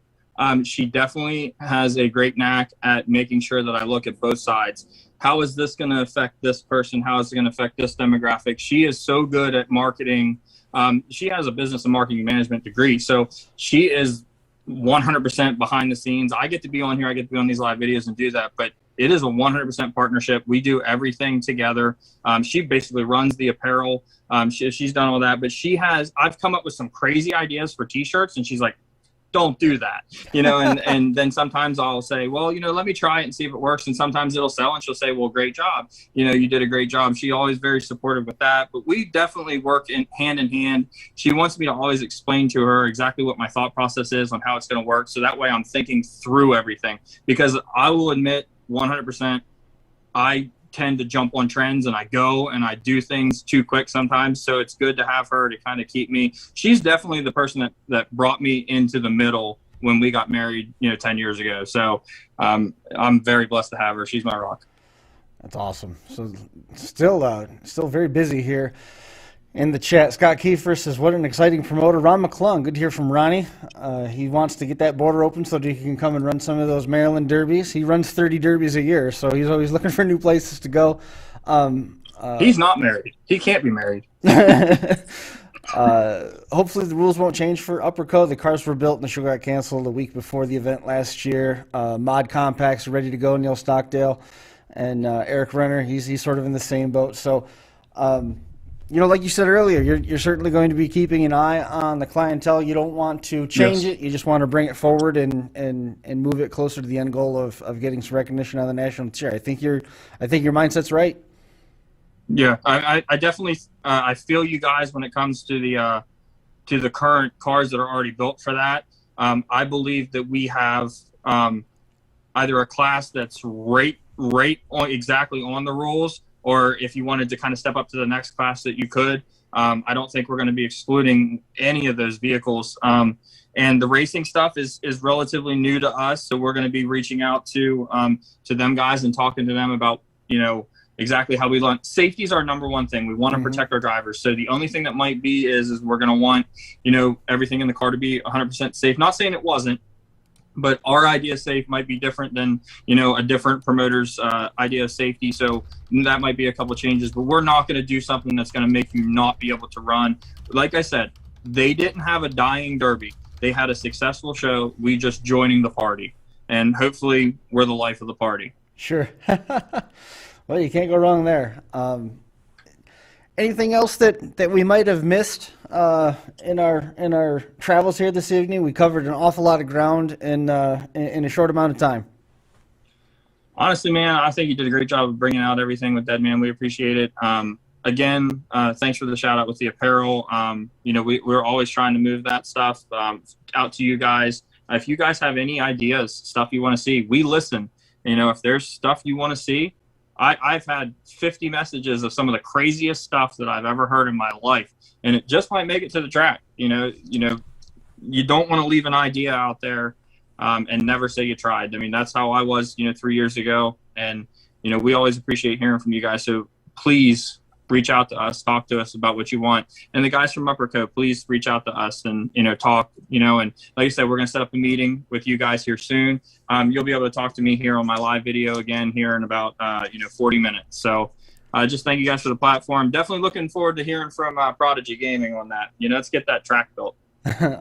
She definitely has a great knack at making sure that I look at both sides. How is this going to affect this person? How is it going to affect this demographic? She is so good at marketing. She has a business and marketing management degree. So she is 100% behind the scenes. I get to be on here. I get to be on these live videos and do that. But it is a 100% partnership. We do everything together. She basically runs the apparel. She's done all that. But I've come up with some crazy ideas for T-shirts. And she's like, don't do that, and then sometimes I'll say, well, let me try it and see if it works. And sometimes it'll sell and she'll say, well, great job. You did a great job. She's always very supportive with that, but we definitely work in hand. She wants me to always explain to her exactly what my thought process is on how it's going to work. So that way I'm thinking through everything, because I will admit 100%, I tend to jump on trends and I go and I do things too quick sometimes. So it's good to have her to kind of keep me. She's definitely the person that brought me into the middle when we got married, 10 years ago. So I'm very blessed to have her. She's my rock. That's awesome. So still very busy here in the chat. Scott Kiefer says, what an exciting promoter. Ron McCullough, good to hear from Ronnie. He wants to get that border open so that he can come and run some of those Maryland Derbies. He runs 30 Derbies a year, so he's always looking for new places to go. He's not married. He can't be married. Hopefully the rules won't change for Upperco. The cars were built and the show got canceled a week before the event last year. Mod Compacts are ready to go, Neil Stockdale. And Eric Renner, he's sort of in the same boat. So, like you said earlier, you're certainly going to be keeping an eye on the clientele. You don't want to change it. You just want to bring it forward and move it closer to the end goal of getting some recognition on the national tier. I think your mindset's right. Yeah, I definitely I feel you guys when it comes to the current cars that are already built for that. I believe that we have either a class that's right on exactly on the rules, or if you wanted to kind of step up to the next class that you could. I don't think we're going to be excluding any of those vehicles. And the racing stuff is relatively new to us, so we're going to be reaching out to them guys and talking to them about exactly how we learn. Safety is our number one thing. We want to protect our drivers. So the only thing that might be is we're going to want everything in the car to be 100% safe. Not saying it wasn't, but our idea of safe might be different than, a different promoter's idea of safety. So that might be a couple of changes, but we're not going to do something that's going to make you not be able to run. Like I said, they didn't have a dying Derby. They had a successful show. We just joining the party, and hopefully we're the life of the party. Sure. Well, you can't go wrong there. Anything else that we might have missed in our travels here this evening? We covered an awful lot of ground in a short amount of time. Honestly, man, I think you did a great job of bringing out everything with Deadman. We appreciate it. Again, thanks for the shout out with the apparel. We're always trying to move that stuff out to you guys. If you guys have any ideas, stuff you want to see, we listen. If there's stuff you want to see, I've had 50 messages of some of the craziest stuff that I've ever heard in my life, and it just might make it to the track. You don't want to leave an idea out there and never say you tried. I mean, that's how I was, 3 years ago, and we always appreciate hearing from you guys. So please reach out to us, talk to us about what you want. And the guys from Upperco, please reach out to us and, talk, and like I said, we're going to set up a meeting with you guys here soon. You'll be able to talk to me here on my live video again here in about, 40 minutes. So just thank you guys for the platform. Definitely looking forward to hearing from Prodigy Gaming on that. Let's get that track built.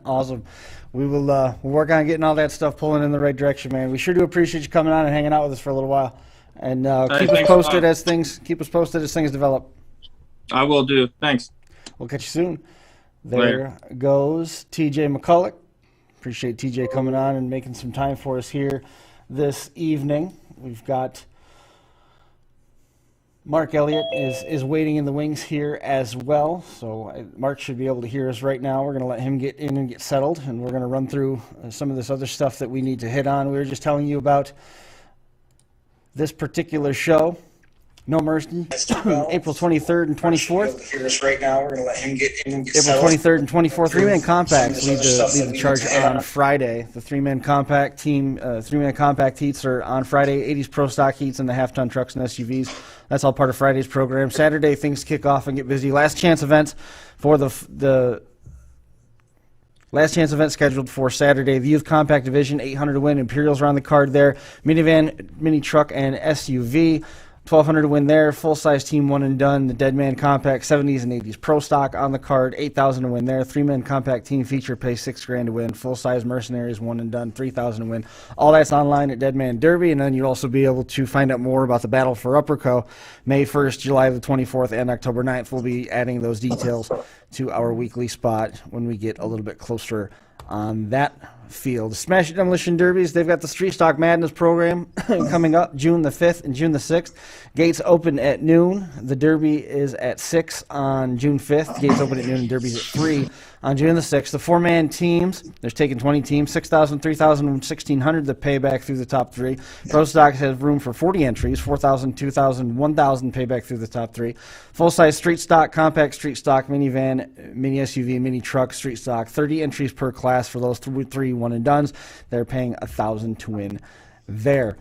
Awesome. We will we'll work on getting all that stuff pulling in the right direction, man. We sure do appreciate you coming on and hanging out with us for a little while. And keep us posted as things develop. I will do. Thanks. We'll catch you soon. There goes TJ McCullough. Appreciate TJ coming on and making some time for us here this evening. We've got Mark Elliott is waiting in the wings here as well. So Mark should be able to hear us right now. We're going to let him get in and get settled, and we're going to run through some of this other stuff that we need to hit on. We were just telling you about this particular show. No Mercy, April 23rd and 24th. Hear us right now. We're going to let him get in and get April settled. 23rd and 24th. Three-man compacts lead the charge on Friday. The three-man compact team, three-man compact heats are on Friday. 80s Pro Stock heats and the half-ton trucks and SUVs. That's all part of Friday's program. Saturday, things kick off and get busy. Last chance events for the last chance event scheduled for Saturday. The Youth Compact Division, 800 to win. Imperials are on the card there. Minivan, mini truck, and SUV. 1,200 to win there. Full-size team one and done. The Deadman Compact 70s and 80s Pro Stock on the card. 8,000 to win there. Three-man compact team feature pays $6,000 to win. Full-size Mercenaries one and done. 3,000 to win. All that's online at Deadman Derby, and then you'll also be able to find out more about the Battle for Upperco, May 1st, July the 24th, and October 9th. We'll be adding those details to our weekly spot when we get a little bit closer on that field. Smash It Demolition Derbies, they've got the Street Stock Madness program coming up June the 5th and June the 6th. Gates open at noon. The Derby is at 6 on June 5th. Gates open at noon and Derby's at 3 on June the 6th. The four-man teams, they're taking 20 teams, 6,000, 3,000, 1,600 the payback through the top three. Pro Stock has room for 40 entries, 4,000, 2,000, 1,000 payback through the top three. Full-size Street Stock, Compact Street Stock, Minivan, Mini SUV, Mini Truck, Street Stock, 30 entries per class for those three one-and-dones. They're paying 1,000 to win there.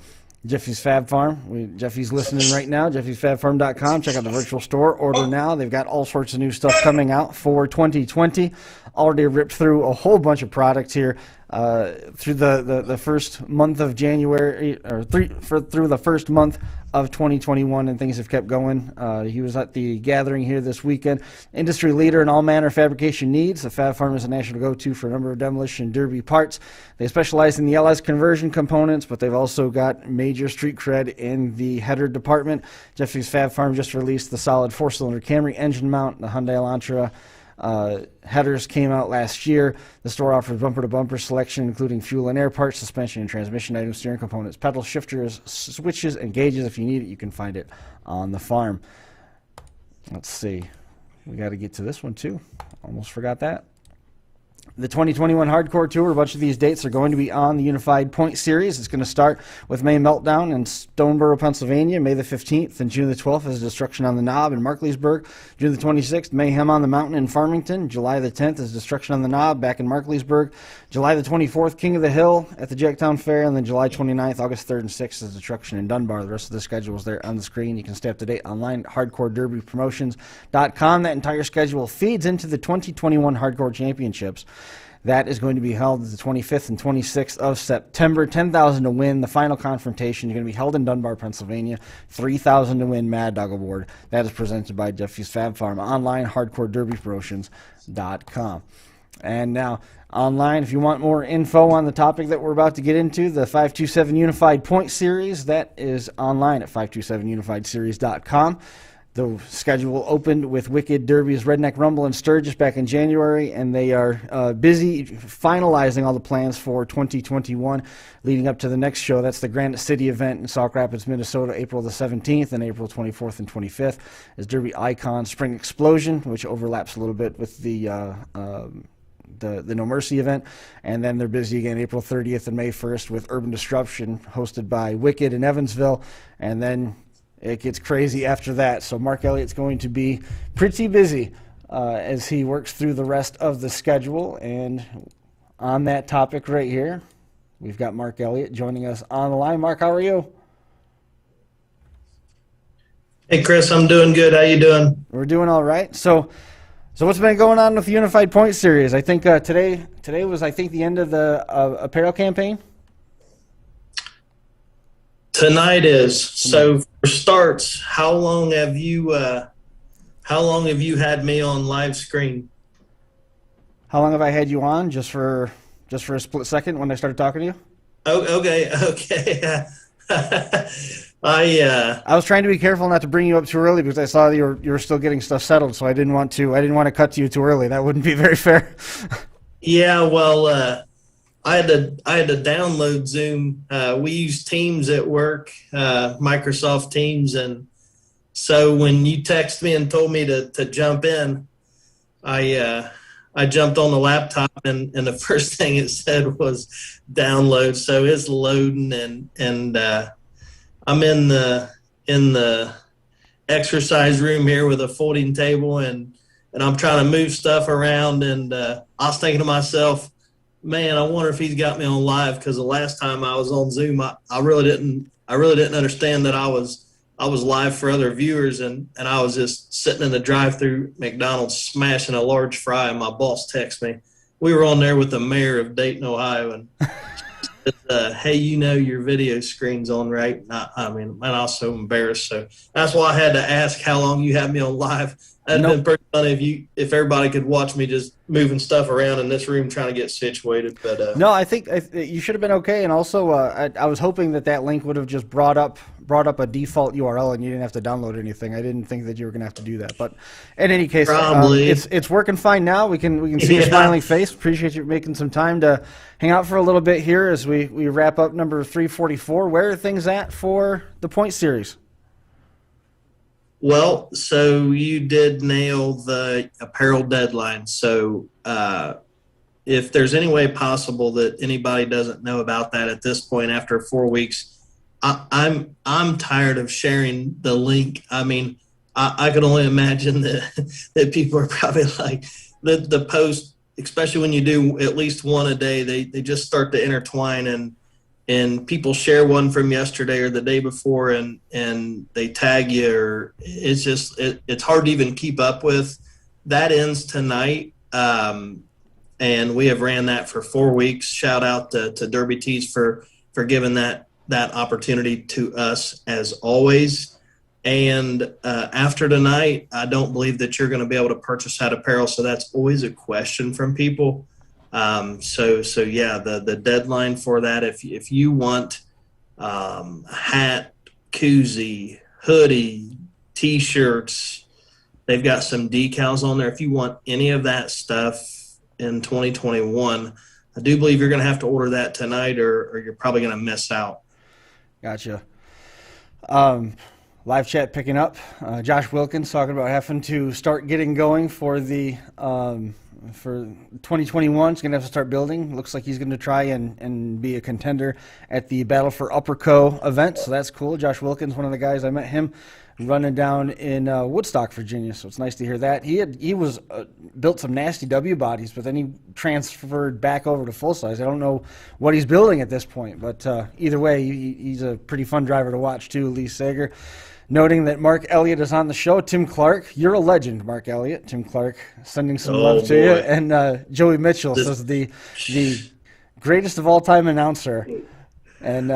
Jeffy's Fab Farm. Jeffy's listening right now. Jeffy'sFabFarm.com. Check out the virtual store. Order now. They've got all sorts of new stuff coming out for 2020. Already ripped through a whole bunch of products here through the first month of January, or through the first month of 2021, and things have kept going. He was at the gathering here this weekend. Industry leader in all manner of fabrication needs. The Fab Farm is a national go-to for a number of demolition derby parts. They specialize in the LS conversion components, but they've also got major street cred in the header department. Jeffy's Fab Farm just released the solid 4-cylinder Camry engine mount. The Hyundai Elantra headers came out last year. The store offers bumper-to-bumper selection, including fuel and air parts, suspension and transmission items, steering components, pedal shifters, switches, and gauges. If you need it, you can find it on the farm. Let's see. We got to get to this one, too. Almost forgot that. The 2021 Hardcore Tour, a bunch of these dates are going to be on the Unified Point Series. It's going to start with May Meltdown in Stoneboro, Pennsylvania, May the 15th, and June the 12th is Destruction on the Knob in Markleysburg. June the 26th, Mayhem on the Mountain in Farmington. July the 10th is Destruction on the Knob back in Markleysburg. July the 24th, King of the Hill at the Jacktown Fair, and then July 29th, August 3rd, and 6th is Destruction in Dunbar. The rest of the schedule is there on the screen. You can stay up to date online at hardcorederbypromotions.com. That entire schedule feeds into the 2021 Hardcore Championships. That is going to be held the 25th and 26th of September. 10,000 to win. The final confrontation is going to be held in Dunbar, Pennsylvania. 3,000 to win Mad Dog Award. That is presented by Jeffy's Fab Farm. Online, hardcorederbypromotions.com. And now, online, if you want more info on the topic that we're about to get into, the 527 Unified Point Series, that is online at 527unifiedseries.com. The schedule opened with Wicked, Derbies, Redneck Rumble, and Sturgis back in January, and they are busy finalizing all the plans for 2021 leading up to the next show. That's the Granite City event in Sauk Rapids, Minnesota, April the 17th and April 24th and 25th is Derby Icon Spring Explosion, which overlaps a little bit with the No Mercy event. And then they're busy again April 30th and May 1st with Urban Disruption, hosted by Wicked in Evansville, and then it gets crazy after that. So Mark Elliott's going to be pretty busy as he works through the rest of the schedule. And on that topic right here, we've got Mark Elliott joining us on the line. Mark, how are you? Hey, Chris, I'm doing good. How you doing? We're doing all right. So what's been going on with the Unified Point Series? I think today was, the end of the apparel campaign. Tonight is. So for starts, how long have you had me on live screen? How long have I had you on? Just for a split second when I started talking to you? Oh, okay. I was trying to be careful not to bring you up too early because I saw you were still getting stuff settled, so I didn't want to cut to you too early. That wouldn't be very fair. Yeah, well, I had to download Zoom. We use Teams at work, Microsoft Teams, and so when you texted me and told me to jump in, I jumped on the laptop, and the first thing it said was download. So it's loading, and I'm in the exercise room here with a folding table, and I'm trying to move stuff around, and I was thinking to myself, man, I wonder if he's got me on live, because the last time I was on Zoom, I really didn't understand that I was live for other viewers, and I was just sitting in the drive-through McDonald's smashing a large fry, and my boss texted me. We were on there with the mayor of Dayton, Ohio, and she said, hey, your video screen's on, right? I was so embarrassed. So that's why I had to ask how long you had me on live. That'd been pretty funny if everybody could watch me just moving stuff around in this room trying to get situated. But no, I think you should have been okay. And also, I was hoping that link would have just brought up brought up a default URL and you didn't have to download anything. I didn't think that you were going to have to do that. But in any case, it's working fine now. We can see your smiling face. Appreciate you making some time to hang out for a little bit here as we wrap up number 344. Where are things at for the point series? Well, so you did nail the apparel deadline. So if there's any way possible that anybody doesn't know about that at this point after 4 weeks, I'm tired of sharing the link. I mean, I can only imagine that people are probably like the post, especially when you do at least one a day, they just start to intertwine and people share one from yesterday or the day before and they tag you, or it's just it's hard to even keep up with. That ends tonight. And we have ran that for 4 weeks. Shout out to Derby Tees for giving that opportunity to us as always. And after tonight, I don't believe that you're going to be able to purchase that apparel. So that's always a question from people. So yeah, the deadline for that, if you want hat, koozie, hoodie, T-shirts, they've got some decals on there. If you want any of that stuff in 2021, I do believe you're going to have to order that tonight or you're probably going to miss out. Gotcha. Live chat picking up. Josh Wilkins talking about having to start getting going for the for 2021. He's going to have to start building. Looks like he's going to try and be a contender at the Battle for Upper Co event, so that's cool. Josh Wilkins, one of the guys, I met him running down in Woodstock, Virginia, so it's nice to hear that. He was built some nasty W bodies, but then he transferred back over to full size. I don't know what he's building at this point, but either way, he's a pretty fun driver to watch too, Lee Sager. Noting that Mark Elliott is on the show. Tim Clark, you're a legend, Mark Elliott. Tim Clark sending some love to you. And Joey Mitchell says the greatest of all time announcer, and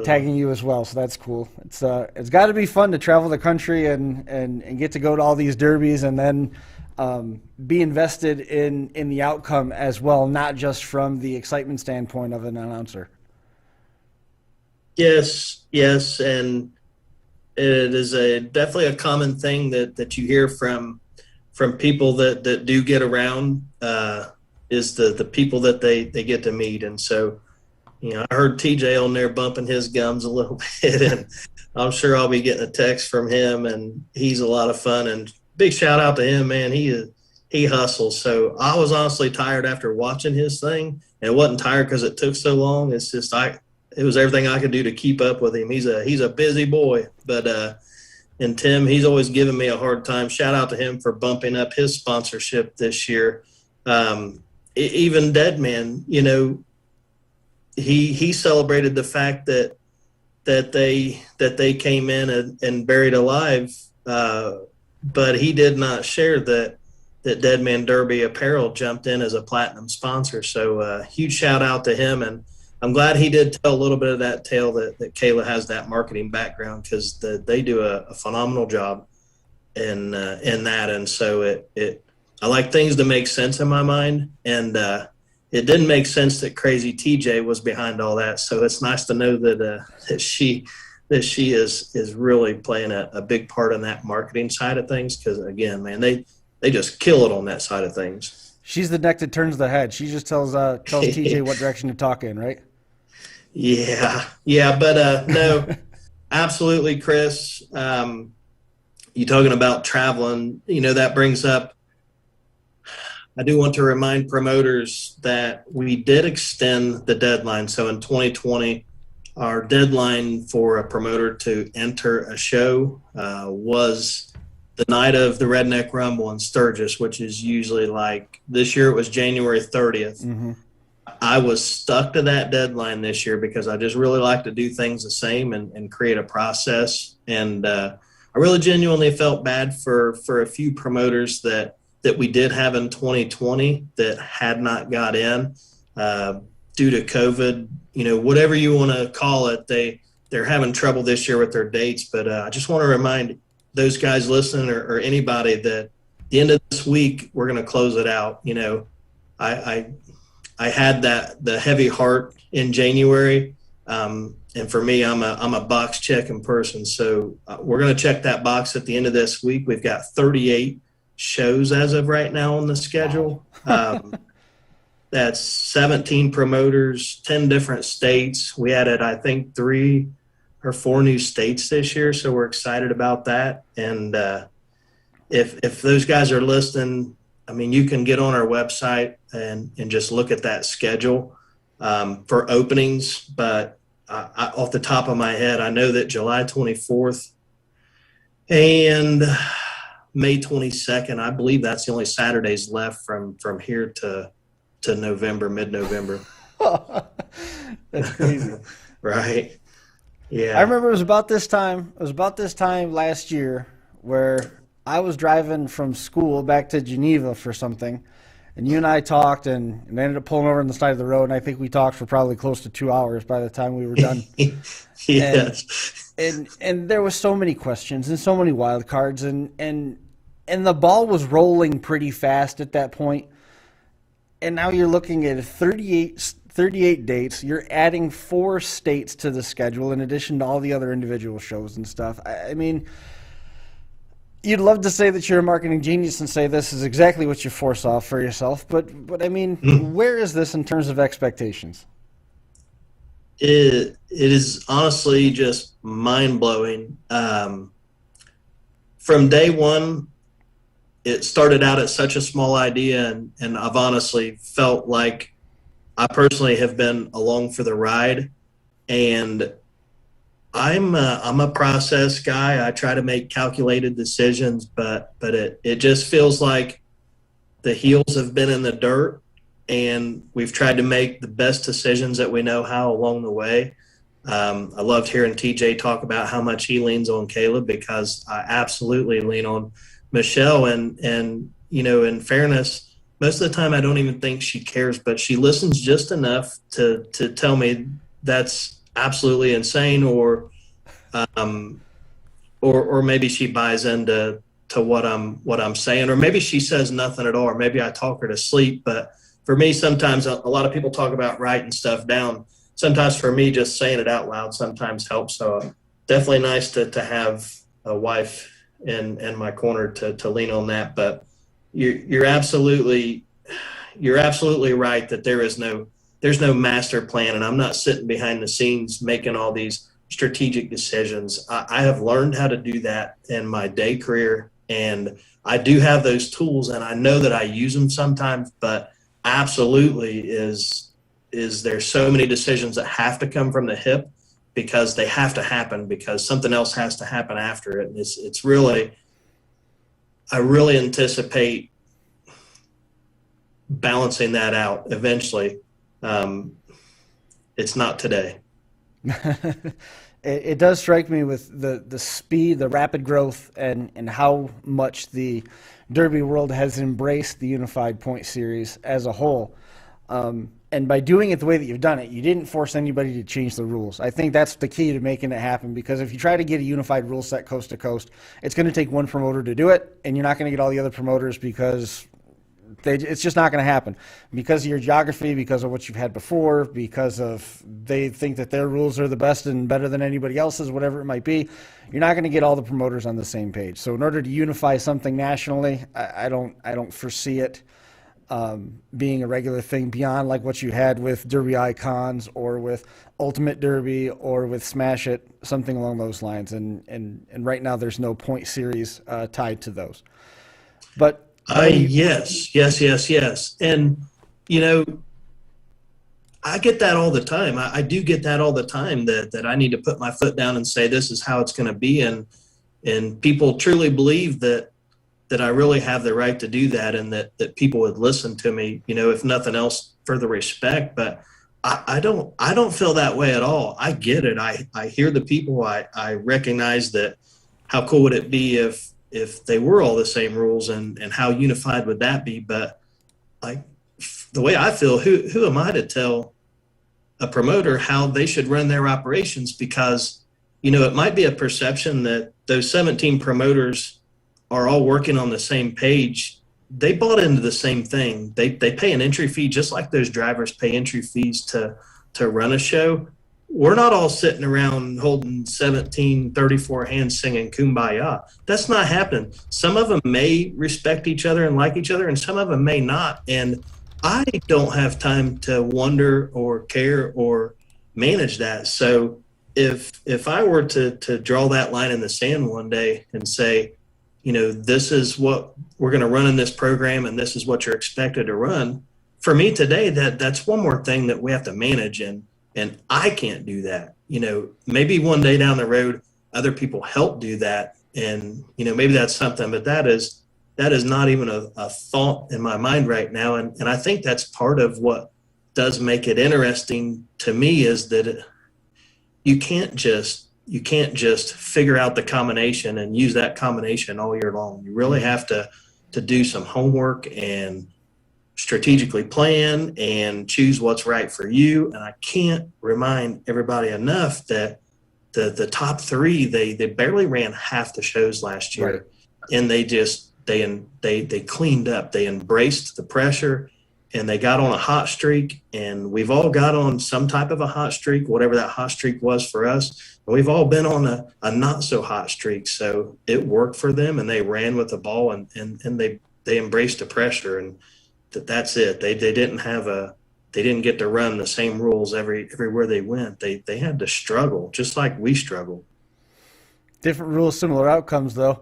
tagging you as well. So that's cool. It's got to be fun to travel the country and get to go to all these derbies and then be invested in the outcome as well, not just from the excitement standpoint of an announcer. Yes, and it is definitely a common thing that you hear from people that do get around is the people that they get to meet. And so, I heard TJ on there bumping his gums a little bit, and I'm sure I'll be getting a text from him, and he's a lot of fun. And big shout out to him, man. He hustles. So I was honestly tired after watching his thing, and it wasn't tired because it took so long. It's just it was everything I could do to keep up with him. He's a busy boy, but and Tim, he's always given me a hard time. Shout out to him for bumping up his sponsorship this year. Even Deadman, he celebrated the fact that they came in and buried alive, but he did not share that Deadman Derby Apparel jumped in as a platinum sponsor. So huge shout out to him, and I'm glad he did tell a little bit of that tale that Kayla has that marketing background, because they do a phenomenal job in that. And so I like things to make sense in my mind, and it didn't make sense that Crazy TJ was behind all that. So it's nice to know that she is really playing a big part in that marketing side of things, because again, man, they just kill it on that side of things. She's the neck that turns the head. She just tells TJ what direction to talk in, right? Yeah, but no, absolutely, Chris. You talking about traveling, that brings up, I do want to remind promoters that we did extend the deadline. So in 2020, our deadline for a promoter to enter a show was the night of the Redneck Rumble in Sturgis, which is usually this year it was January 30th. Mm-hmm. I was stuck to that deadline this year because I just really like to do things the same and create a process. And I really genuinely felt bad for a few promoters that we did have in 2020 that had not got in due to COVID, whatever you want to call it. They're having trouble this year with their dates. But I just want to remind those guys listening or anybody that at the end of this week, we're going to close it out. I had the heavy heart in January. And for me, I'm a box checking person. So we're going to check that box at the end of this week. We've got 38 shows as of right now on the schedule. That's 17 promoters, 10 different states. We added, I think, 3 or 4 new states this year. So we're excited about that. And if those guys are listening, I mean, you can get on our website and just look at that schedule for openings. But off the top of my head, I know that July 24th and May 22nd, I believe that's the only Saturdays left from here to November, mid-November. That's crazy. Right. Yeah. I remember it was about this time last year where I was driving from school back to Geneva for something, and you and I talked and ended up pulling over on the side of the road, and I think we talked for probably close to 2 hours by the time we were done. Yes. And there was so many questions and so many wild cards, and the ball was rolling pretty fast at that point. And now you're looking at 38 dates. You're adding 4 states to the schedule in addition to all the other individual shows and stuff. I mean, you'd love to say that you're a marketing genius and say this is exactly what you foresaw for yourself. But I mean, where is this in terms of expectations? It is honestly just mind-blowing. From day one, it started out as such a small idea, and I've honestly felt like I personally have been along for the ride. And I'm a process guy. I try to make calculated decisions, but it just feels like the heels have been in the dirt, and we've tried to make the best decisions that we know how along the way. I loved hearing TJ talk about how much he leans on Caleb, because I absolutely lean on Michelle, and you know, in fairness, most of the time I don't even think she cares, but she listens just enough to tell me that's absolutely insane, or maybe she buys into what I'm saying, or maybe she says nothing at all, or maybe I talk her to sleep. But for me, sometimes a lot of people talk about writing stuff down. Sometimes for me, just saying it out loud sometimes helps. So definitely nice to have a wife in my corner to lean on that. But you're absolutely right that there's no master plan, and I'm not sitting behind the scenes making all these strategic decisions. I have learned how to do that in my day career, and I do have those tools, and I know that I use them sometimes. But absolutely is there's so many decisions that have to come from the hip, because they have to happen, because something else has to happen after it. And it's really, I really anticipate balancing that out eventually. It's not today. It does strike me with the speed, the rapid growth, and how much the Derby world has embraced the unified point series as a whole. And by doing it the way that you've done it, you didn't force anybody to change the rules. I think that's the key to making it happen, because if you try to get a unified rule set coast to coast, it's going to take one promoter to do it, and you're not going to get all the other promoters, because it's just not going to happen, because of your geography, because of what you've had before, because of they think that their rules are the best and better than anybody else's, whatever it might be. You're not going to get all the promoters on the same page. So in order to unify something nationally, I don't foresee it being a regular thing beyond like what you had with Derby Icons or with Ultimate Derby or with Smash It, something along those lines. And right now there's no point series tied to those. But yes. And, you know, I get that all the time. I do get that all the time, that I need to put my foot down and say, this is how it's going to be. And people truly believe that I really have the right to do that, and that people would listen to me, you know, if nothing else, for the respect. But I don't feel that way at all. I get it. I hear the people. I recognize that. How cool would it be if they were all the same rules, and how unified would that be? But like the way I feel, who am I to tell a promoter how they should run their operations? Because, you know, it might be a perception that those 17 promoters are all working on the same page. They bought into the same thing. They pay an entry fee, just like those drivers pay entry fees to run a show. we're not all sitting around holding 1734 hands singing Kumbaya. That's not happening. Some of them may respect each other and like each other, and some of them may not. And I don't have time to wonder or care or manage that. So if I were to draw that line in the sand one day and say, this is what we're going to run in this program and this is what you're expected to run, for me today, that's one more thing that we have to manage, and I can't do that. Maybe one day down the road, other people help do that, and maybe that's something, but that is not even a thought in my mind right now, and I think that's part of what does make it interesting to me is that you can't just figure out the combination and use that combination all year long. You really have to do some homework and strategically plan and choose what's right for you. And I can't remind everybody enough that the top three, they barely ran half the shows last year. Right. And they cleaned up. They embraced the pressure and they got on a hot streak, and we've all got on some type of a hot streak, whatever that hot streak was for us. And we've all been on a not so hot streak. So it worked for them, and they ran with the ball, and they embraced the pressure, and that's it. They didn't get to run the same rules everywhere they went. They had to struggle just like we struggled. Different rules, similar outcomes, though.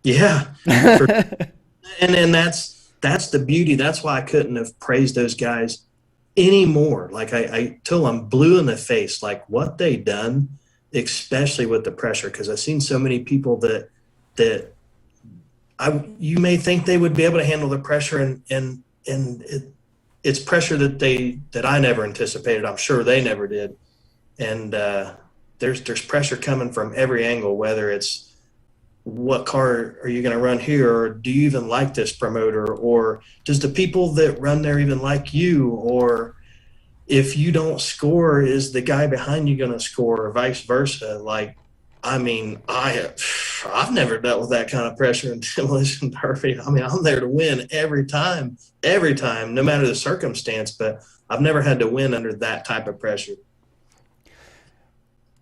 Yeah. And that's the beauty. That's why I couldn't have praised those guys anymore. Like I till I'm blue in the face, like what they done, especially with the pressure. Because I've seen so many people that you may think they would be able to handle the pressure, and it's pressure that I never anticipated. I'm sure they never did. And there's pressure coming from every angle, whether it's what car are you going to run here, or do you even like this promoter, or does the people that run there even like you, or if you don't score, is the guy behind you going to score, or vice versa? Like, I mean, I've never dealt with that kind of pressure in Demolition Derby. I mean, I'm there to win every time, no matter the circumstance, but I've never had to win under that type of pressure.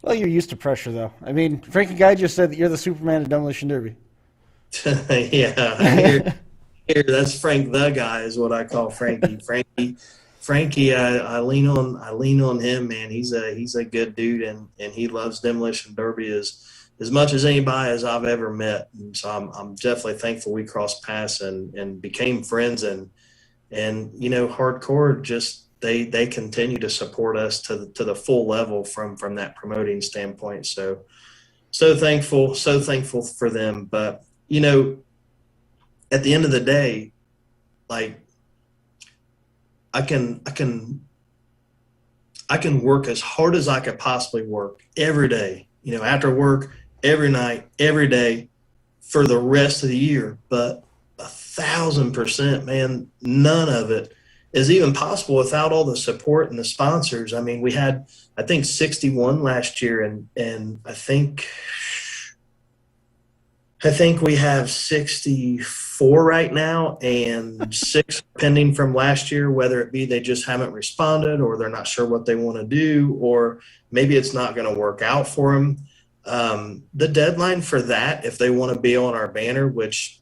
Well, you're used to pressure, though. I mean, Frankie Guy just said that you're the Superman of Demolition Derby. Yeah, here, that's Frank the Guy is what I call Frankie. Frankie, I lean on him, man. He's a good dude, and he loves Demolition Derby as much as anybody as I've ever met. And so I'm definitely thankful we crossed paths and became friends, and hardcore just. They continue to support us to the full level from that promoting standpoint. So thankful for them. But, at the end of the day, like I can work as hard as I could possibly work every day, after work, every night, every day for the rest of the year. But 1,000%, man, none of it is even possible without all the support and the sponsors. I mean, we had, I think, 61 last year, and I think we have 64 right now, and 6 pending from last year, whether it be they just haven't responded, or they're not sure what they want to do, or maybe it's not going to work out for them. The deadline for that, if they want to be on our banner, which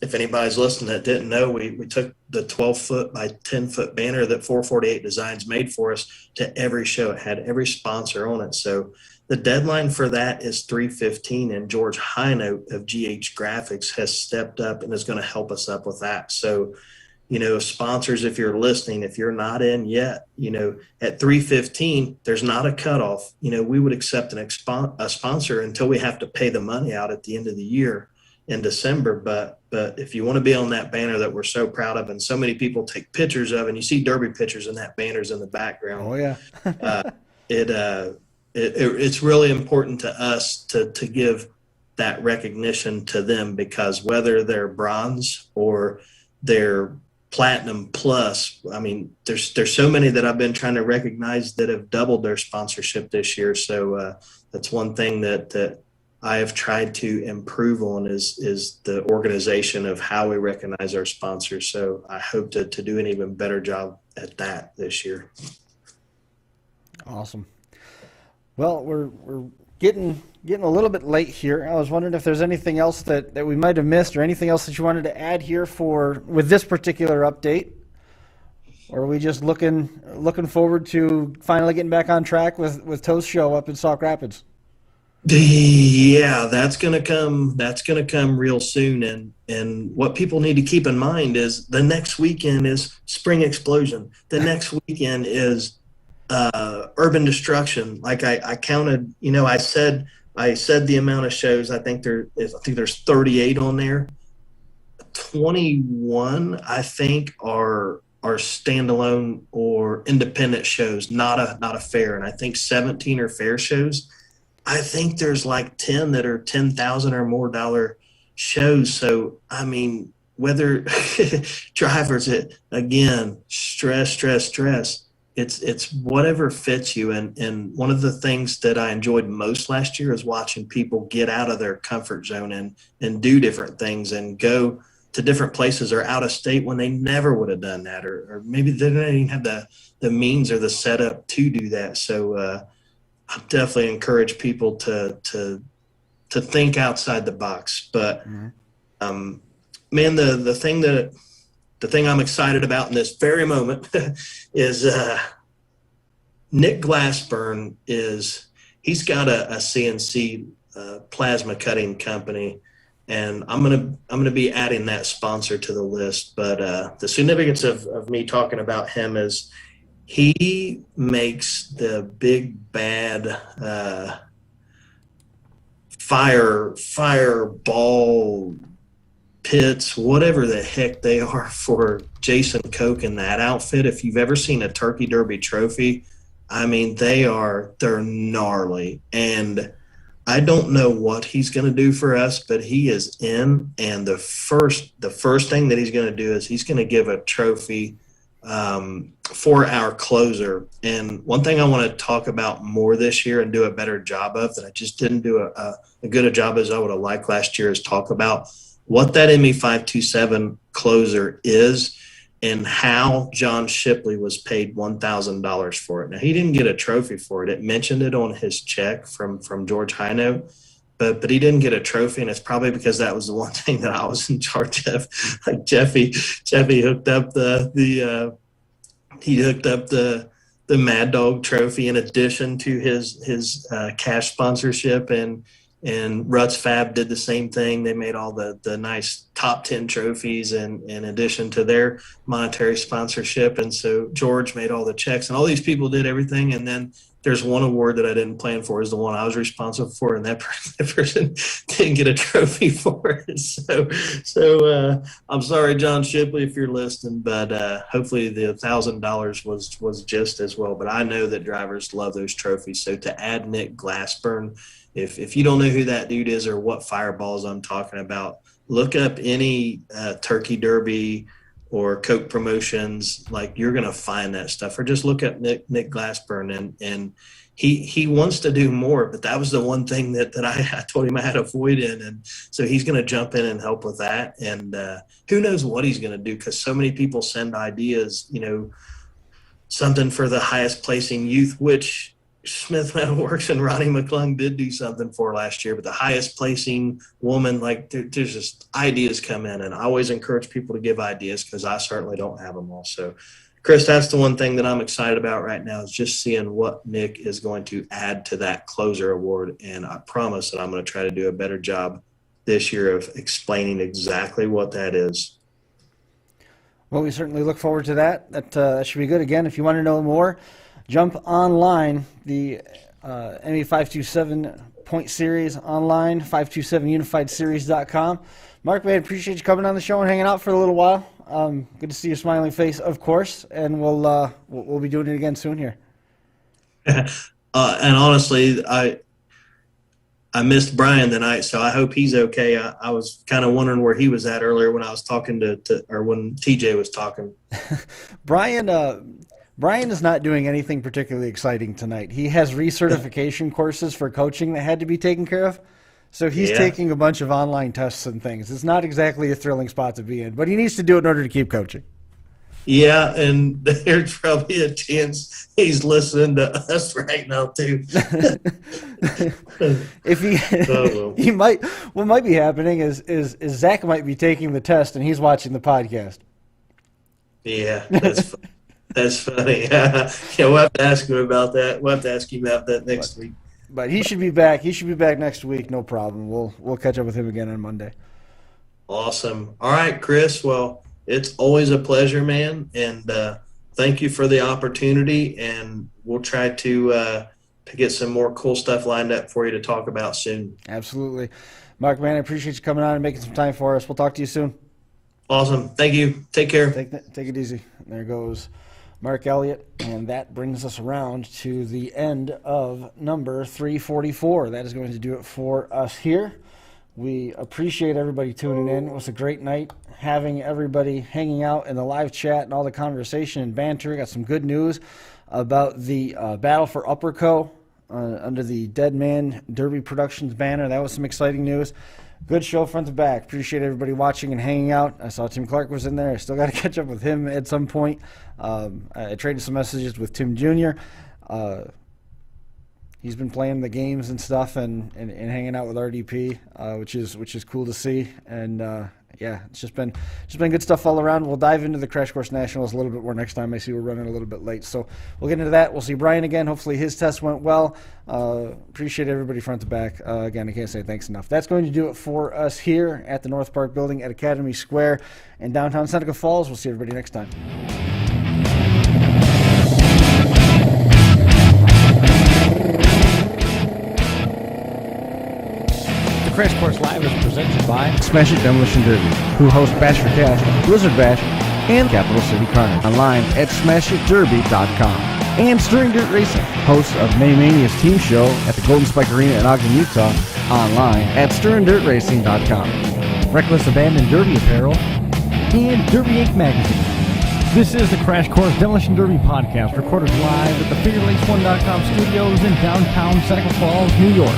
if anybody's listening that didn't know, we took the 12-foot by 10-foot banner that 448 Designs made for us to every show. It had every sponsor on it. So the deadline for that is 3/15, and George Highnote of GH Graphics has stepped up and is going to help us up with that. So, sponsors, if you're listening, if you're not in yet, at 3/15, there's not a cutoff. We would accept a sponsor until we have to pay the money out at the end of the year in December. But if you want to be on that banner that we're so proud of and so many people take pictures of, and you see Derby pictures and that banner's in the background. Oh yeah. It's really important to us to give that recognition to them, because whether they're bronze or they're platinum plus, I mean, there's so many that I've been trying to recognize that have doubled their sponsorship this year. So that's one thing that I have tried to improve on is the organization of how we recognize our sponsors. So I hope to do an even better job at that this year. Awesome. Well, we're getting a little bit late here. I was wondering if there's anything else that we might have missed, or anything else that you wanted to add here with this particular update, or are we just looking forward to finally getting back on track with Toast Show up in Sauk Rapids? Yeah, that's gonna come. That's gonna come real soon. And what people need to keep in mind is the next weekend is Spring Explosion. The next weekend is Urban Destruction. Like I counted. I said the amount of shows. I think there's 38 on there. 21, I think, are standalone or independent shows, not a fair. And I think 17 are fair shows. I think there's like 10 that are $10,000 or more dollar shows. So, I mean, whether drivers, again, stress. It's whatever fits you. And one of the things that I enjoyed most last year is watching people get out of their comfort zone and do different things and go to different places or out of state when they never would have done that, or maybe they don't even have the means or the setup to do that. So, I definitely encourage people to think outside the box. But man, the thing I'm excited about in this very moment is Nick Glassburn he's got a CNC plasma cutting company, and I'm gonna be adding that sponsor to the list. But the significance of me talking about him is he makes the big bad fireball pits, whatever the heck they are, for Jason Koch and that outfit. If you've ever seen a Turkey Derby trophy, I mean, they're gnarly. And I don't know what he's going to do for us, but he is in. And the first thing that he's going to do is he's going to give a trophy for our closer. And one thing I want to talk about more this year and do a better job of, that I just didn't do a good a job as I would have liked last year, is talk about what that ME527 closer is and how John Shipley was paid $1,000 for it. Now, he didn't get a trophy for it. It mentioned it on his check from George Hino, but he didn't get a trophy, and it's probably because that was the one thing that I was in charge of. Like Jeffy hooked up the Mad Dog trophy in addition to his cash sponsorship, and Ruts Fab did the same thing. They made all the nice top 10 trophies in addition to their monetary sponsorship. And so George made all the checks, and all these people did everything. And then there's one award that I didn't plan for, is the one I was responsible for, and that person didn't get a trophy for it. So I'm sorry, John Shipley, if you're listening, but hopefully the $1,000 was just as well. But I know that drivers love those trophies. So to add Nick Glassburn, if you don't know who that dude is or what fireballs I'm talking about, look up any Turkey Derby or Coke promotions. Like, you're going to find that stuff. Or just look at Nick Glassburn, and he wants to do more, but that was the one thing that I told him I had a void in. And so he's going to jump in and help with that. And who knows what he's going to do, because so many people send ideas, something for the highest placing youth, which Smith Metal Works and Ronnie McClung did do something for last year, but the highest placing woman, like, there's just ideas come in, and I always encourage people to give ideas, because I certainly don't have them all. So, Chris, that's the one thing that I'm excited about right now, is just seeing what Nick is going to add to that closer award. And I promise that I'm going to try to do a better job this year of explaining exactly what that is. Well, we certainly look forward to that. That should be good. Again, if you want to know more, jump online, the ME527 Point Series online, 527unifiedseries.com. Mark, man, appreciate you coming on the show and hanging out for a little while. Good to see your smiling face, of course, and we'll be doing it again soon here. And honestly, I missed Brian tonight, so I hope he's okay. I was kind of wondering where he was at earlier when I was talking or when TJ was talking. Brian is not doing anything particularly exciting tonight. He has recertification courses for coaching that had to be taken care of. So he's taking a bunch of online tests and things. It's not exactly a thrilling spot to be in, but he needs to do it in order to keep coaching. Yeah, and there's probably a chance he's listening to us right now too. If he, well. he might. What might be happening is Zach might be taking the test and he's watching the podcast. Yeah, that's funny. Yeah, we'll have to ask him about that. We'll have to ask him about that next week. But he should be back. He should be back next week. No problem. We'll catch up with him again on Monday. Awesome. All right, Chris. Well, it's always a pleasure, man, and thank you for the opportunity. And we'll try to get some more cool stuff lined up for you to talk about soon. Absolutely, Mark. Man, I appreciate you coming on and making some time for us. We'll talk to you soon. Awesome. Thank you. Take care. Take it easy. There goes Mark Elliott, and that brings us around to the end of number 344. That is going to do it for us here. We appreciate everybody tuning in. It was a great night having everybody hanging out in the live chat and all the conversation and banter. Got some good news about the battle for Upperco under the Deadman Derby Productions banner. That was some exciting news. Good show front to back. Appreciate everybody watching and hanging out. I saw Tim Clark was in there. I still got to catch up with him at some point. I traded some messages with Tim Jr. He's been playing the games and stuff and hanging out with RDP, which is cool to see. And yeah, it's just been good stuff all around. We'll dive into the Crash Course Nationals a little bit more next time. I see we're running a little bit late, so we'll get into that. We'll see Brian again. Hopefully his test went well. Appreciate everybody front to back. Again, I can't say thanks enough. That's going to do it for us here at the North Park Building at Academy Square in downtown Seneca Falls. We'll see everybody next time. Crash Course Live is presented by Smash It Demolition Derby, who host Bash for Cash, Blizzard Bash, and Capital City Carnage online at smashitderby.com. And Stirring Dirt Racing, hosts of Maymania's team show at the Golden Spike Arena in Ogden, Utah, online at stirringdirtracing.com. Reckless Abandon Derby Apparel, and Derby Inc. Magazine. This is the Crash Course Demolition Derby podcast, recorded live at the FingerLakes1.com studios in downtown Seneca Falls, New York.